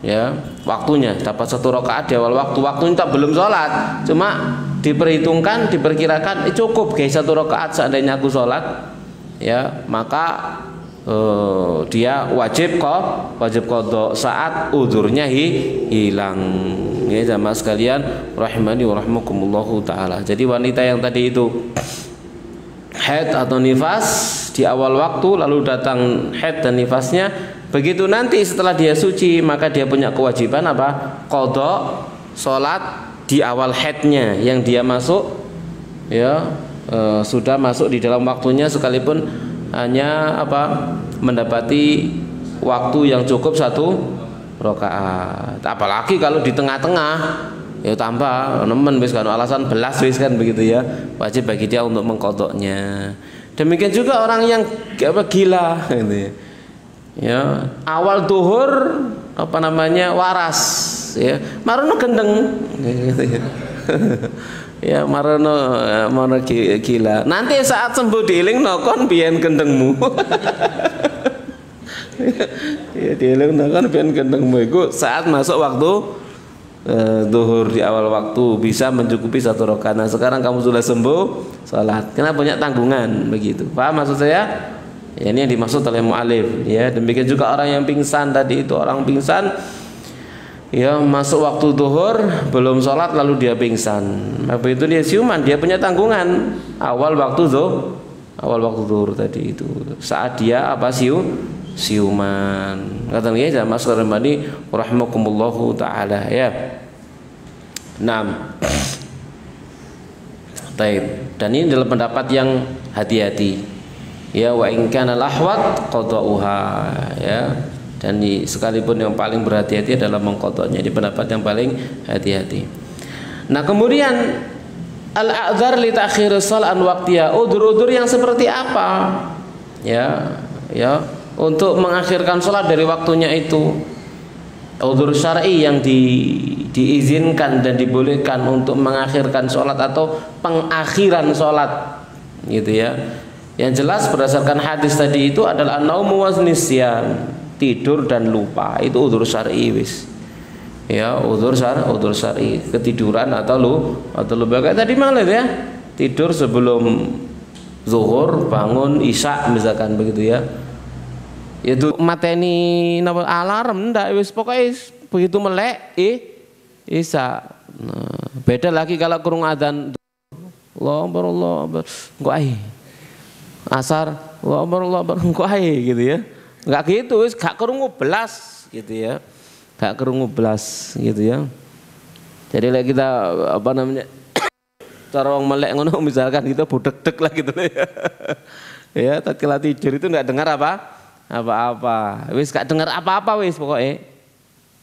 Ya, waktunya dapat satu rakaat di awal waktu, waktunya tak belum sholat, cuma diperhitungkan, diperkirakan cukup guys satu rakaat seandainya aku sholat, ya, maka dia wajib qadha saat udzurnya hilang. Ya, jamaah sekalian rahimani wa rahmakumullahu taala. Jadi wanita yang tadi itu haid atau nifas di awal waktu, lalu datang haid dan nifasnya, begitu nanti setelah dia suci maka dia punya kewajiban apa? Qadha sholat di awal haidnya yang dia masuk ya, sudah masuk di dalam waktunya sekalipun hanya apa? Mendapati waktu yang cukup 1 rakaat. Apalagi kalau di tengah-tengah ya tambah nemen wis kan alasan belas wis kan begitu ya, wajib bagi dia untuk mengqadhanya. Demikian juga orang yang gila gitu ya. Ya, awal duhur apa namanya waras ya, marono gendeng gitu ya. Ya marono gila. Nanti saat sembuh dieling nokon biyen gendengmu. Ya dieling nokon biyen gendengmu iku saat masuk waktu zuhur di awal waktu bisa mencukupi 1 rakaat. Nah, sekarang kamu sudah sembuh, salat. Karena banyak tanggungan begitu. Paham maksud saya? Ya, ini yang dimaksud oleh mu'alif ya. Demikian juga orang yang pingsan tadi itu, orang pingsan ya masuk waktu zuhur belum sholat lalu dia pingsan. Apa itu dia siuman, dia punya tanggungan awal waktu zuhur tadi itu. Saat dia apa siuman. Kata dia jamaah sekalian rahimakumullahu taala ya. 6. Baik. Dan ini adalah pendapat yang hati-hati. Ya, wa in kana al-ahwat qada'uha ya. Dan sekalipun yang paling berhati-hati adalah mengqadanya, di pendapat yang paling hati-hati. Nah, kemudian al-a'dzar li ta'khir shalah an waqtiha, udzur-udzur yang seperti apa? Ya, untuk mengakhirkan sholat dari waktunya itu. Udzur syar'i yang diizinkan dan dibolehkan untuk mengakhirkan sholat atau pengakhiran sholat gitu ya. Yang jelas berdasarkan hadis tadi itu adalah an-naumu wa nisyan, tidur dan lupa, itu udzur syar'i wis. Ya, udzur syar'i, ketiduran atau lupa. Kayak tadi malam ya, tidur sebelum zuhur, bangun isya misalkan begitu ya. Itu mateni alarm ndak wis pokoke begitu melek isya. Nah, beda lagi kalau kurung adzan Allah engko ae. Asar Allah engko ae gitu ya. Enggak gitu wis gak krungu belas gitu ya. Gak krungu belas gitu ya. Jadi lek kita apa namanya cara wong melek ngono misalkan kita budek-dek lah gitu ya. Ya, tatkala tidur itu enggak dengar apa-apa. Wis gak dengar apa-apa wis pokoknya.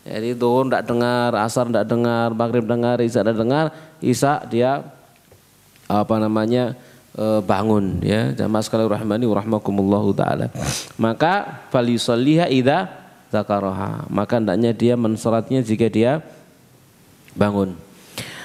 Jadi zuhur enggak dengar, asar enggak dengar, maghrib dengar, isya enggak dengar, isya dia apa namanya bangun ya. Jamaah sekalian rahimani wa rahimakumullahu taala. Maka falyusalliha idza dzakaraha. Maka hendaknya dia mensalatnya jika dia bangun.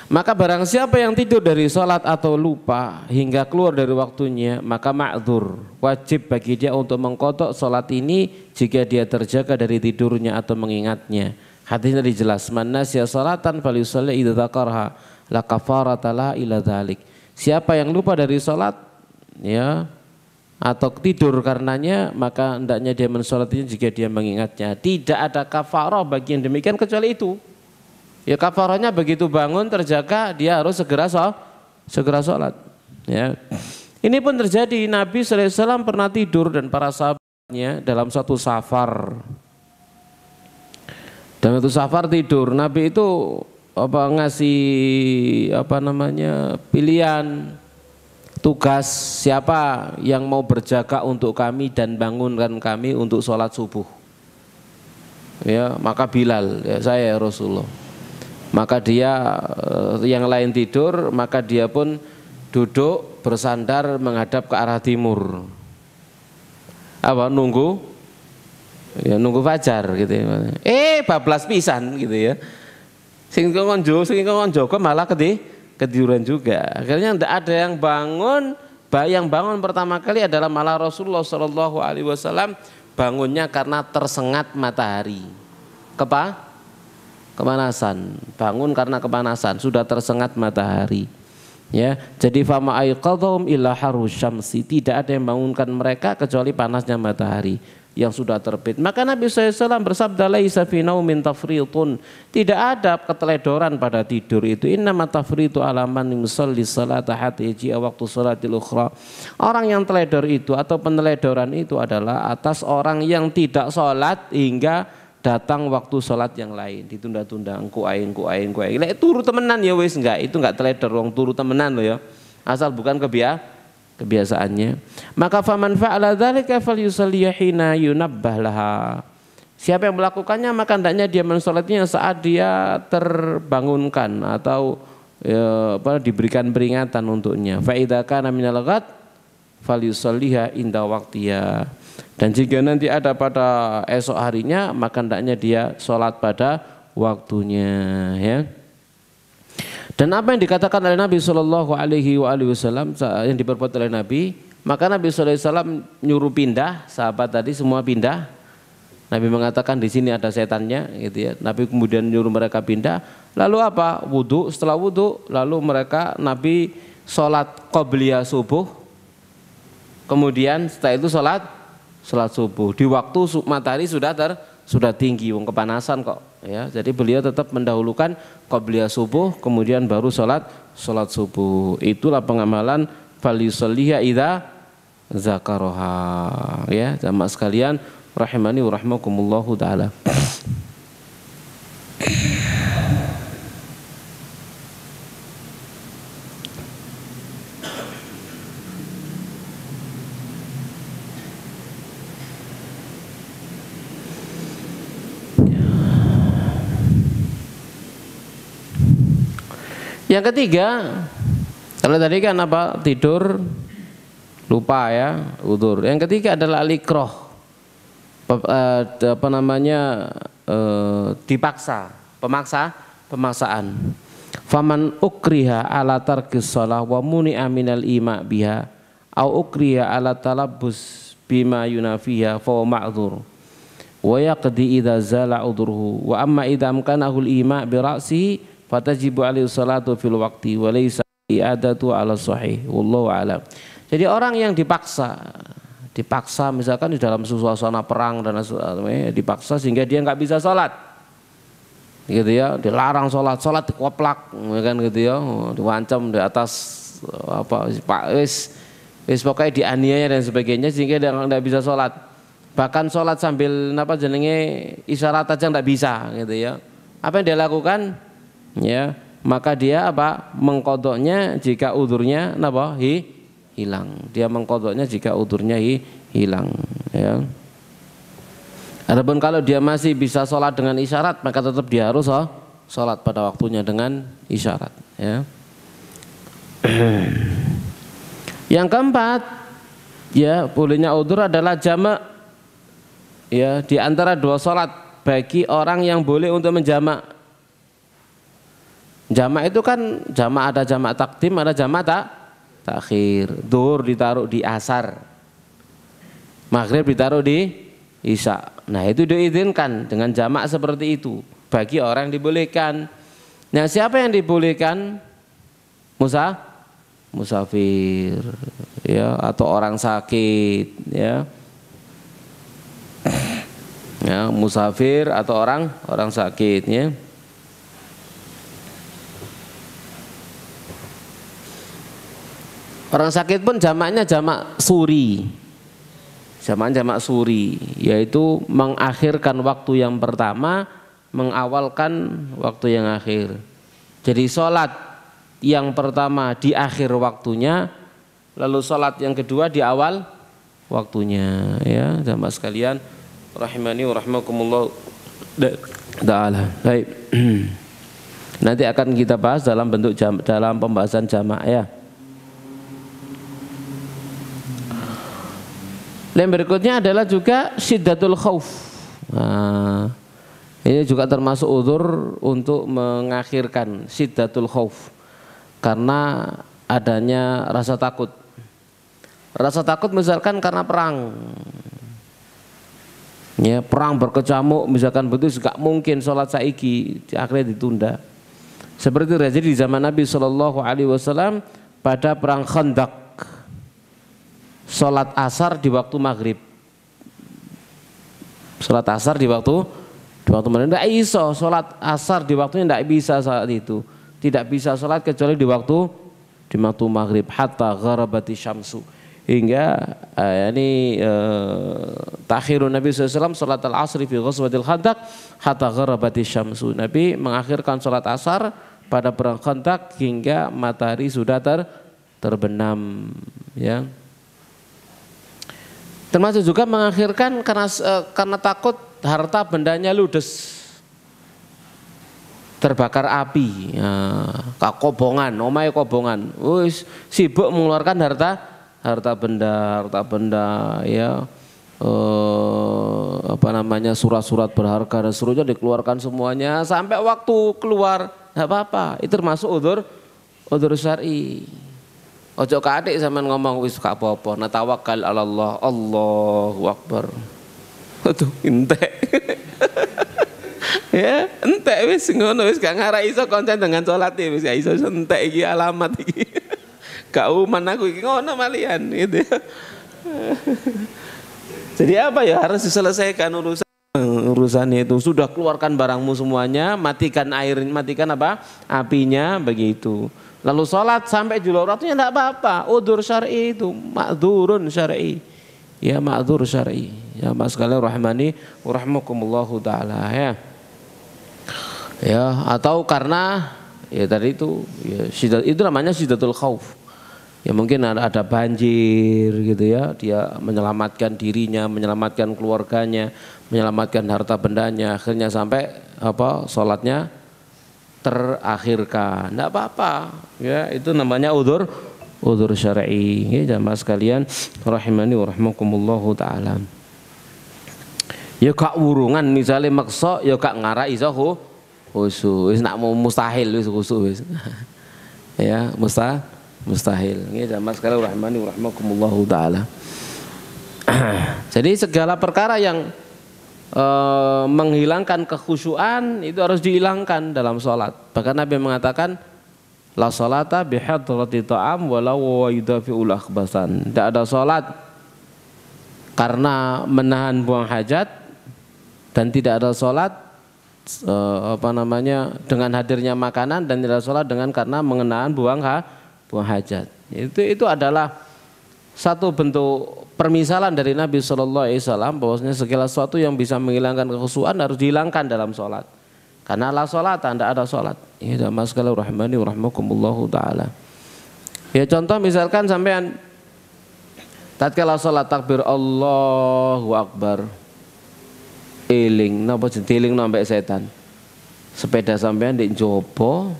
Maka barang siapa yang tidur dari sholat atau lupa hingga keluar dari waktunya, maka ma'dzur, wajib bagi dia untuk mengqadha sholat ini jika dia terjaga dari tidurnya atau mengingatnya. Hadisnya dijelas, man nasiya sholatan falyusalli idza dzakaraha la kafarata la ila dzalik. Siapa yang lupa dari sholat ya atau tidur karenanya, maka hendaknya dia mensolatinya jika dia mengingatnya. Tidak ada kafarah bagi yang demikian kecuali itu. Ya, kafarahnya begitu bangun terjaga dia harus segera sholat. Ya. Ini pun terjadi, Nabi SAW pernah tidur dan para sahabatnya dalam satu safar. Dalam satu safar tidur, Nabi itu ngasih pilihan tugas siapa yang mau berjaga untuk kami dan bangunkan kami untuk sholat subuh. Ya, maka Bilal, ya, saya Rasulullah. Maka dia yang lain tidur, maka dia pun duduk bersandar menghadap ke arah timur. Nunggu fajar gitu ya. Bablas pisan gitu ya. Sing kon jaga malah ketiduran juga. Akhirnya tidak ada yang bangun. Yang bangun pertama kali adalah malah Rasulullah Shallallahu Alaihi Wasallam, bangunnya karena tersengat matahari. Kepanasan, bangun karena kepanasan, sudah tersengat matahari. Ya, jadi fama aiqadhum illa harus syamsi, tidak ada yang bangunkan mereka kecuali panasnya matahari. yang sudah terbit. Maka Nabi SAW bersabda, laisa fi naumin tafritun, tidak ada keteledoran pada tidur itu. Innama tafritu ala man yusalli salata hatta yaji'a waqtu salatil ukhra. Orang yang teledor itu atau peneledoran itu adalah atas orang yang tidak sholat hingga datang waktu sholat yang lain, ditunda-tunda, engkuain. Lek turu temenan ya wis enggak, itu enggak teledor, wong turu temenan loh ya. Asal bukan kebiasaannya. Maka faman fa'ala dzalika falyusalli hina yunabbah laha. Siapa yang melakukannya maka hendaknya dia mensolatnya saat dia terbangunkan atau diberikan peringatan untuknya. Fa idza kana minal ghad falyusalliha inda waqtiha. Dan jika nanti ada pada esok harinya maka hendaknya dia sholat pada waktunya, ya. Dan apa yang dikatakan oleh Nabi Shallallahu Alaihi Wasallam yang diperbuat oleh Nabi, maka Nabi Shallallahu Alaihi Wasallam nyuruh pindah, sahabat tadi semua pindah. Nabi mengatakan di sini ada setannya, gitu ya. Nabi kemudian nyuruh mereka pindah. Lalu apa? Wudhu. Setelah wudhu, lalu Nabi sholat qobliyah subuh. Kemudian setelah itu sholat subuh. Di waktu matahari sudah tinggi, wong kepanasan kok, ya. Jadi beliau tetap mendahulukan qobliyah subuh, kemudian baru sholat subuh. Itulah pengamalan falyusalliha idza zakaroha, ya. Jamaah sekalian rahimani wa rahimakumullahu taala. Yang ketiga, kalau tadi kan apa? Tidur, lupa ya, udzur. Yang ketiga adalah al-ikrah. Dipaksa, pemaksaan. Faman ukriha ala tarkis shalah wa muni'a minal ima biha au ukriha ala talabbus bima yunafiha fa huwa ma'dzur. Wa yaqdi idza zala udhruhu wa amma idza amkanahu al-ima bi ra'sihi fatajibu alaihi salatu fil waqti wa laysa i'adatu ala sahih wallahu a'lam. Jadi orang yang dipaksa misalkan di dalam suasana perang dan dipaksa sehingga dia nggak bisa sholat, gitu ya, dilarang sholat dikoplak, kan gitu ya, diwancam di atas apa wis pokoknya dianiaya dan sebagainya sehingga dia nggak bisa sholat, bahkan sholat sambil isyarat aja nggak bisa, gitu ya. Apa yang dia lakukan? Ya, maka dia apa? Mengkodoknya jika udurnya hilang. Dia mengkodoknya jika udurnya hilang, ya. Adapun kalau dia masih bisa sholat dengan isyarat, maka tetap dia harus sholat pada waktunya dengan isyarat, ya. Yang keempat, ya, bolehnya udzur adalah jamak, ya, di antara dua sholat bagi orang yang boleh untuk menjamak. Jamak itu kan ada jamak takdim, ada jamak takhir. Zuhur ditaruh di asar, maghrib ditaruh di isya. Nah itu diizinkan dengan jamak seperti itu bagi orang yang dibolehkan. Nah siapa yang dibolehkan? Musafir, ya, atau orang sakit, ya. Ya, musafir atau orang sakit, ya. Orang sakit pun jamaknya jamak suri. Jamak suri, yaitu mengakhirkan waktu yang pertama, mengawalkan waktu yang akhir. Jadi sholat yang pertama di akhir waktunya, lalu sholat yang kedua di awal waktunya, ya, jamaah sekalian rahimani wa rahimakumullah ta'ala. Baik. Nanti akan kita bahas dalam bentuk dalam pembahasan jamak, ya. Dan berikutnya adalah juga syiddatul khauf. Nah, ini juga termasuk udzur untuk mengakhirkan syiddatul khauf karena adanya rasa takut. Rasa takut misalkan karena perang, ya, perang berkecamuk misalkan, betul gak mungkin sholat saiki, akhirnya ditunda. Seperti terjadi di zaman Nabi Shallallahu Alaihi Wasallam pada perang Khandaq. Sholat asar di waktu maghrib, Sholat asar di waktu malam tidak iso, sholat asar di waktunya tidak bisa saat itu. Tidak bisa sholat kecuali di waktu maghrib hatta gharabati syamsu. Hingga takhirun Nabi SAW sholat al-asri fi ghazwatil Khandaq hatta gharabati syamsu. Nabi mengakhirkan sholat asar pada perang Khandaq hingga matahari sudah terbenam, ya. Termasuk juga mengakhirkan karena takut harta bendanya ludes, terbakar api, ya, kobongan, omahe kobongan, wis sibuk mengeluarkan harta benda, ya, surat-surat berharga dan seterusnya dikeluarkan semuanya sampai waktu keluar, nggak apa-apa, itu termasuk udzur syar'i. Ojo kadek sampean ngomong wis gak apa-apa, natawakkal 'ala Allah, Allahu Akbar. Aduh, entek. Ya, entek wis ngono wis gak ngara iso konsen dengan salat wis gak iso entek iki alamat iki. Gak uman aku iki ngono malian gitu ya. Jadi apa ya, harus diselesaikan urusan itu. Sudah keluarkan barangmu semuanya, matikan air, matikan apa? Apinya, begitu. Lalu sholat sampai julur waktunya tidak apa-apa. Udzur syar'i itu, ma'dzurun syar'i. Ya, ma'dzur syar'i. Ya, mas sekalian rahmani wa rahmakumullahu taala, ya. Ya, atau karena ya tadi itu ya, itu namanya syiddatul khauf. Ya mungkin ada banjir gitu ya, dia menyelamatkan dirinya, menyelamatkan keluarganya, menyelamatkan harta bendanya, akhirnya sampai sholatnya terakhirkan, tidak apa-apa, ya itu namanya udzur syar'i, ya jamaah sekalian rahimani wa rahmakumullahu taala. Ya kak wurungan misalnya maksa, ya kak ngara iso khusyuk, wis nak mau mustahil wis khusyuk wis, ya mustahil, ya jamaah sekalian rahimani wa rahmakumullahu taala. Jadi segala perkara yang menghilangkan kekhusyuan itu harus dihilangkan dalam sholat. Bahkan Nabi mengatakan la sholata bihadrati ta'am walau yudafi'ul akhbasan. Tidak ada sholat karena menahan buang hajat, dan tidak ada sholat dengan hadirnya makanan, dan tidak ada sholat dengan karena mengenahan buang hajat. Itu adalah satu bentuk permisalan dari Nabi SAW bahwasanya segala sesuatu yang bisa menghilangkan kekhusyuan harus dihilangkan dalam sholat. Karena la sholat, tidak ada sholat. Ya jamaah sekalian rahimani wa rahmakumullahu taala. Ya contoh misalkan sampean tatkala sholat takbir Allahu Akbar, eling napa jenteling nambah setan. Sepeda sampean ndek njopo.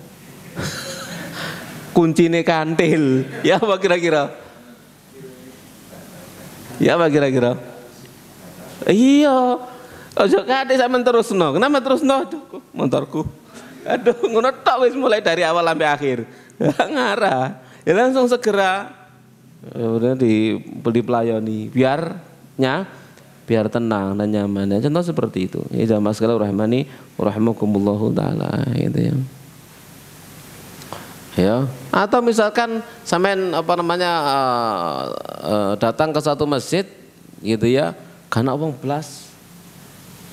Kuncine kantil. Ya apa kira-kira? Ya apa kira-kira? Iya. Ojo kate sampean terusno. Kenapa terusno? Aduh, motorku. Aduh, ngono tok wis mulai dari awal sampai akhir. Ngarah. Ya langsung segera udah dipelayani biar tenang dan nyaman. Ya, contoh seperti itu. Ya jamaah sekalian rahimani wa rahimakumullahu taala, gitu ya. Ya, atau misalkan sampean datang ke satu masjid gitu ya, karena wong blas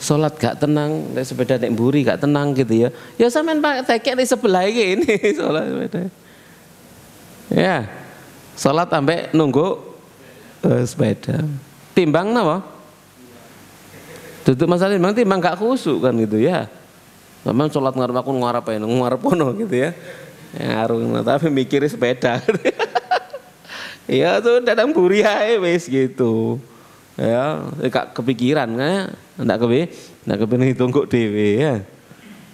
sholat gak tenang, naik sepeda naik mburi gak tenang gitu ya. Ya sampean tekek di sebelah ini sholat sepeda. Ya, sholat sampai nunggu sepeda. Timbang napa? Tutup masalah timbang gak khusyuk kan gitu ya. Sampean sholat ngarep aku ngarep ono gitu ya. Ngaruh, tapi mikirnya sepeda. Ya tuh datang buri ae wis gitu. Ya, gak kepikiran kan? Ndak kepikiran ditunggu dhewe ya.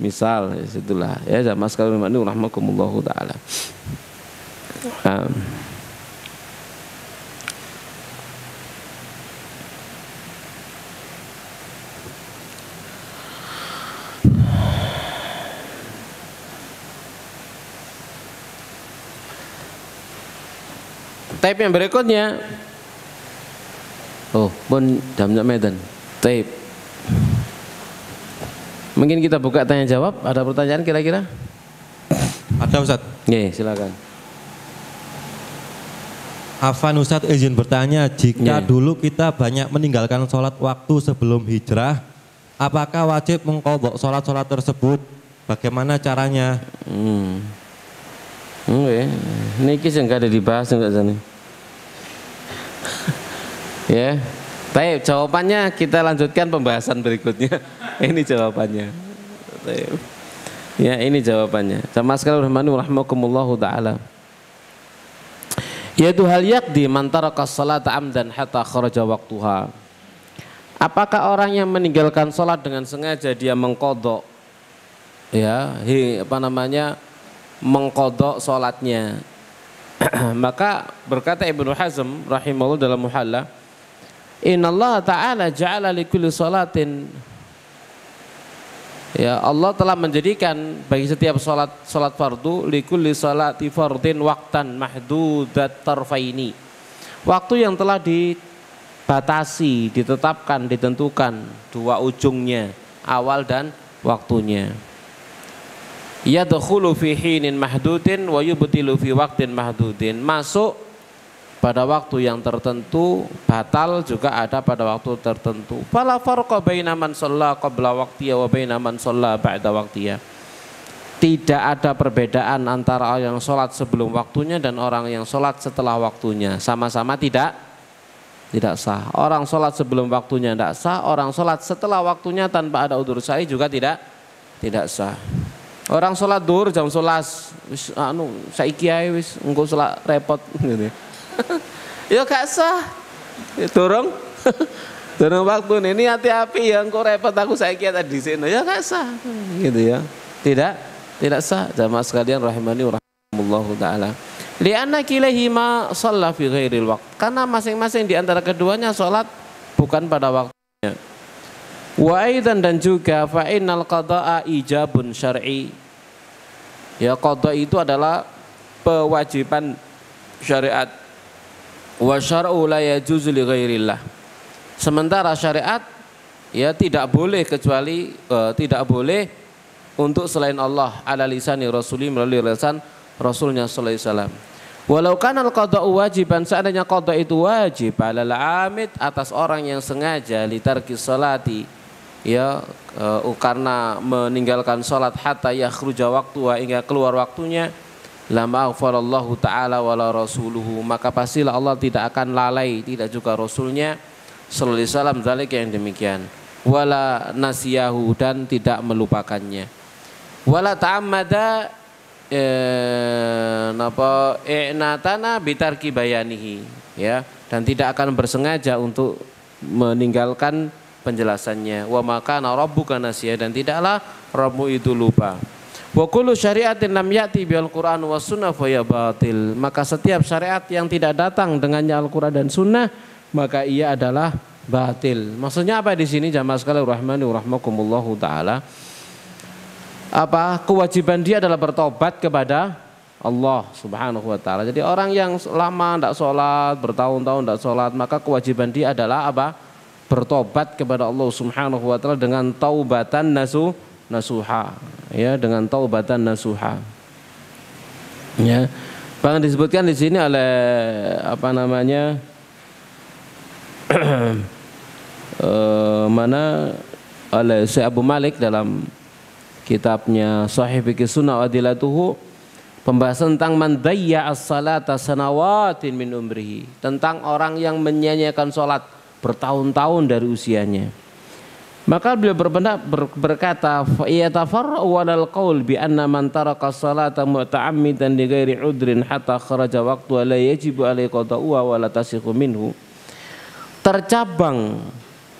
Misal itulah ya jamaah sekalian rahmakumullahu taala. Tape yang berikutnya, pun jamnya medan. Tape. Mungkin kita buka tanya jawab. Ada pertanyaan kira-kira? Ada Ustaz. Silakan. Afan Ustadz izin bertanya, jika Ya. dulu kita banyak meninggalkan sholat waktu sebelum hijrah, apakah wajib mengqadha sholat-sholat tersebut? Bagaimana caranya? Niki sing gak ada dibahas enggak sana. Ya. Baik, jawabannya kita lanjutkan pembahasan berikutnya. Ini jawabannya. Baik. Ya, ini jawabannya. Jamaah sekalian rahimakumullahu taala. Yaitu hal yakdi man taraka sholata amdan hatta kharaja waqtuha. Apakah orang yang meninggalkan sholat dengan sengaja dia mengqadha, ya, mengqadha sholatnya? Maka berkata Ibnu Hazm rahimahullah dalam Muhalla, innallaha ta'ala ja'ala likulli sholatin, ya, Allah telah menjadikan bagi setiap salat fardu likulli sholati fardin waqtan mahdudat tarfaini, waktu yang telah dibatasi, ditetapkan, ditentukan dua ujungnya, awal dan waktunya. Yadkhulu fi hinin mahdudin wa yubtilu fi waqtin mahdudin, masuk pada waktu yang tertentu, batal juga ada pada waktu tertentu. Fala farqa baina man shalla qabla waqtiha wa baina man shalla ba'da waqtiha. Tidak ada perbedaan antara orang yang sholat sebelum waktunya dan orang yang sholat setelah waktunya. Sama-sama tidak sah. Orang sholat sebelum waktunya tidak sah, orang sholat setelah waktunya tanpa ada udzur syar'i juga tidak sah. Orang sholat duhur jam 11, wis saiki ae wis engko sholat repot gitu. Ya gak sah. Ya dorong waktu ini hati-hati ya engko repot aku saiki tadi sini. Ya gak sah. Gitu ya. Tidak sah. Jamaah sekalian rahimani wa rahimakumullahu taala. Li'anna kilahima shalla fi ghairil waqt. Karena masing-masing di antara keduanya sholat bukan pada waktunya. Wa aidan, dan juga fa innal qada'a ijabun syar'i. Ya, qada itu adalah kewajiban syariat. Wa syar'u la yajuzu li ghairillah. Sementara syariat ya tidak boleh kecuali tidak boleh untuk selain Allah, ala lisani rasuli, melalui lisan rasulnya sallallahu alaihi wasallam. Walau kana al-qada'u wajiban, seandainya qada itu wajib alal amid, atas orang yang sengaja litarki salati, ya, karena meninggalkan salat hatta yakhruja waqtuha, hingga keluar waktunya, lama aghfarallahu ta'ala wala rasuluhu, maka pastilah Allah tidak akan lalai, tidak juga rasulnya sallallahu alaihi wasallam zalika, yang demikian, wala nasiyahu, dan tidak melupakannya, wala ta'ammada i'natana bitarki bayanihi, ya, dan tidak akan bersengaja untuk meninggalkan penjelasannya. Wa makana rabbuka nasiya, dan tidaklah Rabbmu itu lupa. Wa kullu syari'atin lam ya'ti bil Qur'an was sunnah fa ya batil, maka setiap syariat yang tidak datang dengannya Al-Qur'an dan sunnah, maka ia adalah batil. Maksudnya apa di sini jamaah sekalian rahmani wa rahmakumullahu taala? Apa kewajiban dia adalah bertobat kepada Allah Subhanahu wa taala. Jadi orang yang lama tidak sholat, bertahun-tahun tidak sholat, maka kewajiban dia adalah apa? Bertobat kepada Allah Subhanahu wa taala dengan taubatan nasuha, ya, dengan taubatan nasuha. Ya. Bahkan disebutkan di sini oleh oleh Syekh Abu Malik dalam kitabnya Sahih Fiqh Sunnah wa Adilatuhu, pembahasan tentang man dayya as-salata sanawatin min umrihi, tentang orang yang menyia-nyiakan salat bertahun-tahun dari usianya. Maka beliau berkata, fa yatafarra'u walal qaul bi anna man taraka as-salata muta'ammidan li ghairi udrin hatta kharaja waqtu la yajibu alaihi qada'uha wa la tasihhu minhu. Tercabang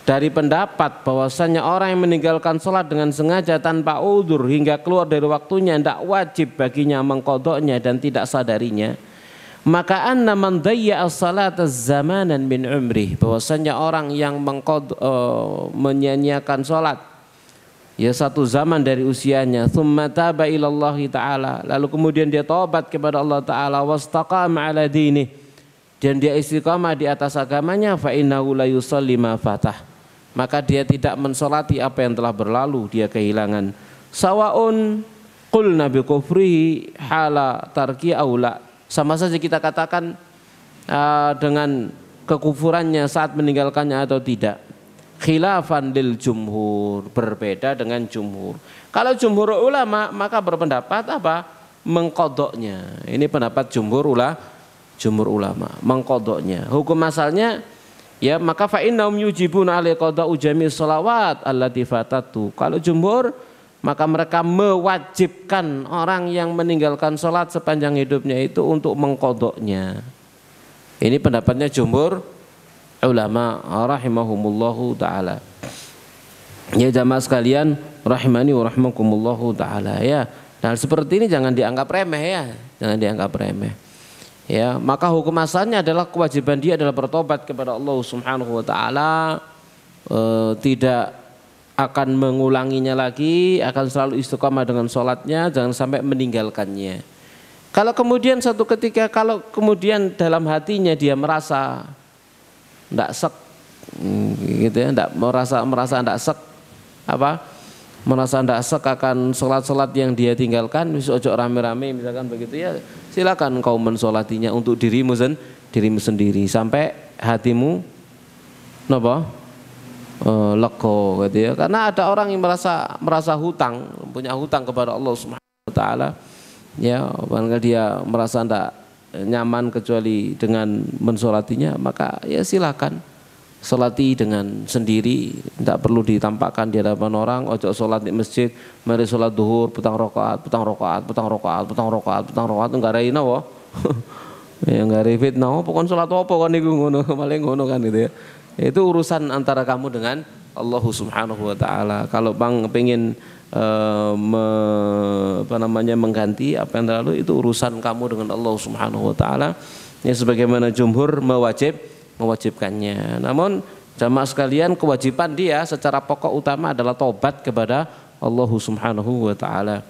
dari pendapat bahwasanya orang yang meninggalkan sholat dengan sengaja tanpa udzur hingga keluar dari waktunya tidak wajib baginya mengqadha'nya dan tidak sadarinya. Maka anna man dayya as-salata zamanan min umrih, bahwasanya orang yang menyia-nyiakan sholat ya satu zaman dari usianya, thumma taba ilallahi ta'ala, lalu kemudian dia taubat kepada Allah Ta'ala, wastaqama ala dinih, dan dia istiqamah di atas agamanya, fa innahu la yusalli ma fatah, maka dia tidak mensolati apa yang telah berlalu, dia kehilangan. Sawaun qulna bi kufrihi hala tarki aula, sama saja kita katakan dengan kekufurannya saat meninggalkannya atau tidak. Khilafan lil jumhur, berbeda dengan jumhur. Kalau jumhur ulama maka berpendapat apa? Mengkodoknya. Ini pendapat jumhur ulama, mengkodoknya. Hukum asalnya ya maka fa innahum yujibuna ali qada'u jami' sholawat allati fatatu. Kalau jumhur maka mereka mewajibkan orang yang meninggalkan sholat sepanjang hidupnya itu untuk mengkodoknya. Ini pendapatnya jumhur ulama rahimahumullahu ta'ala. Ya jamaah sekalian rahimani wa rahimakumullahu ta'ala ya. Nah seperti ini jangan dianggap remeh ya, jangan dianggap remeh. Ya, maka hukum asalnya adalah kewajiban dia adalah bertobat kepada Allah Subhanahu wa taala, tidak akan mengulanginya lagi, akan selalu istiqamah dengan sholatnya, jangan sampai meninggalkannya. Kalau kemudian satu ketika kalau kemudian dalam hatinya dia merasa tidak sek gitu ya, tidak merasa tidak sek merasa tidak sek akan sholat yang dia tinggalkan, ojo rame-rame misalkan begitu ya, silakan kau mensolatinya untuk dirimu sendiri sampai hatimu lego gitu ya. Karena ada orang yang merasa hutang, punya hutang kepada Allah Subhanahu wa taala. Ya, apabila dia merasa tidak nyaman kecuali dengan mensolatinya, maka ya silakan solati dengan sendiri, tidak perlu ditampakkan di hadapan orang. Ojo solat di masjid, mari solat duhur, petang rokaat, enggak ada inawo, ya enggak ada fitnah. Pokoknya solat apa kan niku ngono, paling ngono kan gitu ya. Itu urusan antara kamu dengan Allah Subhanahu wa taala. Kalau bang pengen mengganti apa yang terlalu, itu urusan kamu dengan Allah Subhanahu wa taala. Ya sebagaimana jumhur mewajibkannya. Namun jamaah sekalian, kewajiban dia secara pokok utama adalah tobat kepada Allah Subhanahu wa taala.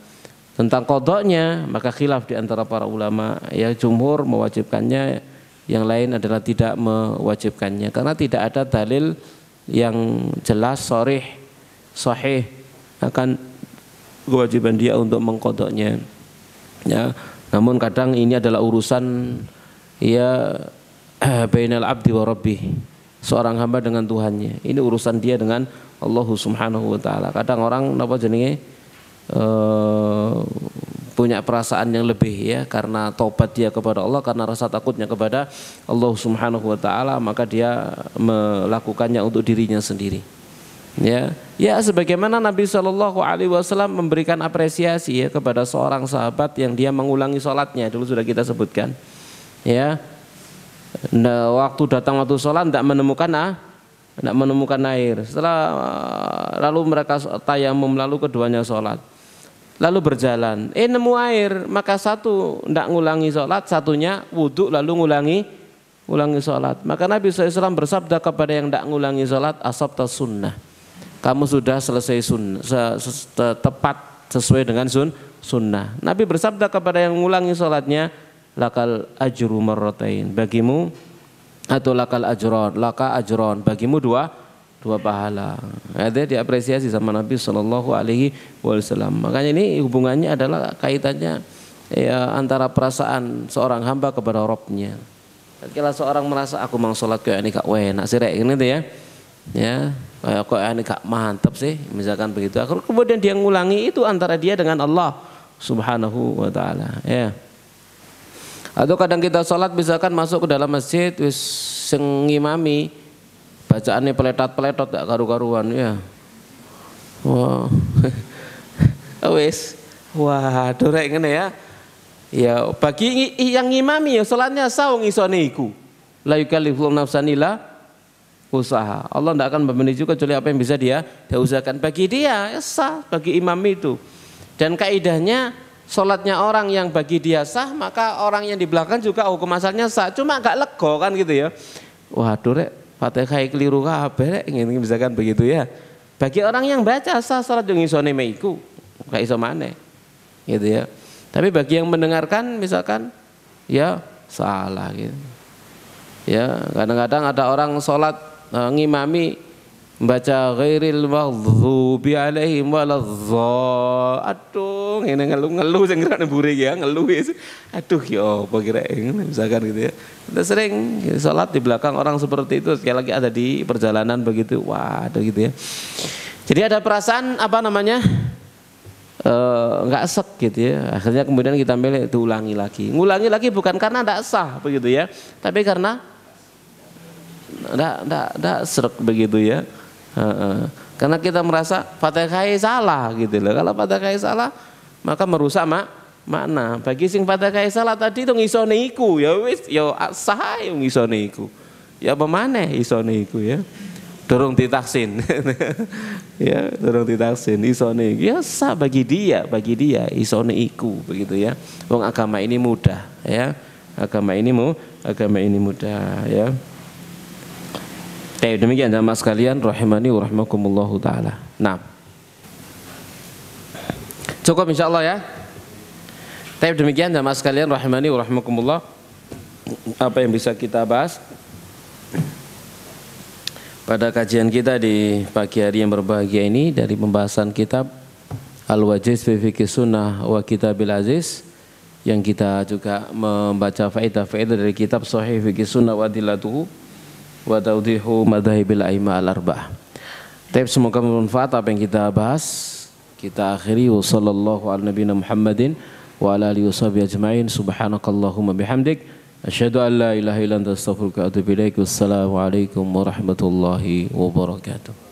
Tentang qadanya maka khilaf di antara para ulama, ya jumhur mewajibkannya, yang lain adalah tidak mewajibkannya karena tidak ada dalil yang jelas sahih akan kewajiban dia untuk mengqadanya. Ya, namun kadang ini adalah urusan ya bainal abdi wa rabbih, seorang hamba dengan Tuhannya. Ini urusan dia dengan Allah Subhanahu wa taala. Kadang orang punya perasaan yang lebih ya, karena taubat dia kepada Allah, karena rasa takutnya kepada Allah Subhanahu wa taala, maka dia melakukannya untuk dirinya sendiri. Ya, sebagaimana Nabi Shallallahu Alaihi Wasallam memberikan apresiasi ya kepada seorang sahabat yang dia mengulangi sholatnya, dulu sudah kita sebutkan. Ya, nah, waktu sholat tidak menemukan air. Setelah lalu mereka tayamum, lalu keduanya sholat, lalu berjalan, nemu air, maka satu tidak ngulangi sholat, satunya wudhu lalu ngulangi sholat. Maka Nabi SAW bersabda kepada yang tidak ngulangi sholat, asabta sunnah, kamu sudah selesai sunnah, tepat sesuai dengan sunnah. Nabi bersabda kepada yang ngulangi sholatnya, lakal ajru marratain, bagimu, atau lakal ajron, laka ajron, bagimu dua pahala. Ada diapresiasi sama Nabi Shallallahu Alaihi Wasallam. Makanya ini hubungannya adalah kaitannya ya antara perasaan seorang hamba kepada Robnya. Kalau seorang merasa aku mang sholat kayak ini kak enak sih rek gitu ya, kok ini kak mantap sih, misalkan begitu. Kemudian dia ngulangi, itu antara dia dengan Allah Subhanahu wa taala ya. Atau kadang kita sholat misalkan masuk ke dalam masjid wis ngimami bacaannya peletot gak karu-karuan ya. Wah. Wis waduh rek ngene ya. Ya bagi yang ngimami ya salatnya sah wong isone iku. La yukallifullahu nafsan illa usaha. Allah tidak akan memberi juga kecuali apa yang bisa dia usahakan. Bagi dia ya sah, bagi imam itu. Dan kaidahnya sholatnya orang yang bagi dia sah, maka orang yang di belakang juga hukum asalnya sah. Cuma agak lego kan gitu ya. Waduh rek, Fatihah keliru kabeh rek, misalkan begitu ya. Bagi orang yang baca sah salat yang isone meiku, gak iso maneh. Gitu ya. Tapi bagi yang mendengarkan misalkan ya salah gitu. Ya, kadang-kadang ada orang sholat ngimami Baca ghairil maghdubi alaihim waladhdallin. Aduh, ngene ngeluh sing ngrene mburi ya, ngeluh wis. Aduh ya apa kira misalkan gitu ya. Kita sering salat di belakang orang seperti itu, sekali lagi ada di perjalanan begitu. Waduh gitu ya. Jadi ada perasaan apa namanya? Enggak sek gitu ya. Akhirnya kemudian kita milih diulangi lagi. Ngulangi lagi bukan karena enggak sah begitu ya, tapi karena enggak srek begitu ya. Karena kita merasa Fatihah salah gitu loh. Kalau Fatihah salah maka merusak makna. Bagi sing Fatihah salah tadi itu ngisone iku ya wis ya sah yo ngisone iku. Ya apa maneh isone iku ya. Durung ditaksin. Ya, durung ditaksin isone iku. Ya sah bagi dia isone iku begitu ya. Wong agama ini mudah ya. Agama ini mudah ya. Demikian jamaah sekalian rahimani wa rahimakumullahu taala. Nah. Cukup insyaallah ya. Demikian jamaah sekalian rahimani wa rahimakumullah. Apa yang bisa kita bahas pada kajian kita di pagi hari yang berbahagia ini dari pembahasan kitab Al-Wajiz fi Fiqh Sunnah wa Kitabil Aziz, yang kita juga membaca faedah-faedah dari kitab Sahih Fiqh Sunnah wa Adillatuhu wa tawdihu madhahibil a'immah al-arba'ah. Semoga bermanfaat apa yang kita bahas. Kita akhiri wa sallallahu ala nabiyina Muhammadin wa ala alihi washabihi ajma'in. Subhanakallahumma bihamdik asyhadu an la ilaha illa anta astaghfiruka wa atubu ilaik. Wassalamu alaikum warahmatullahi wabarakatuh.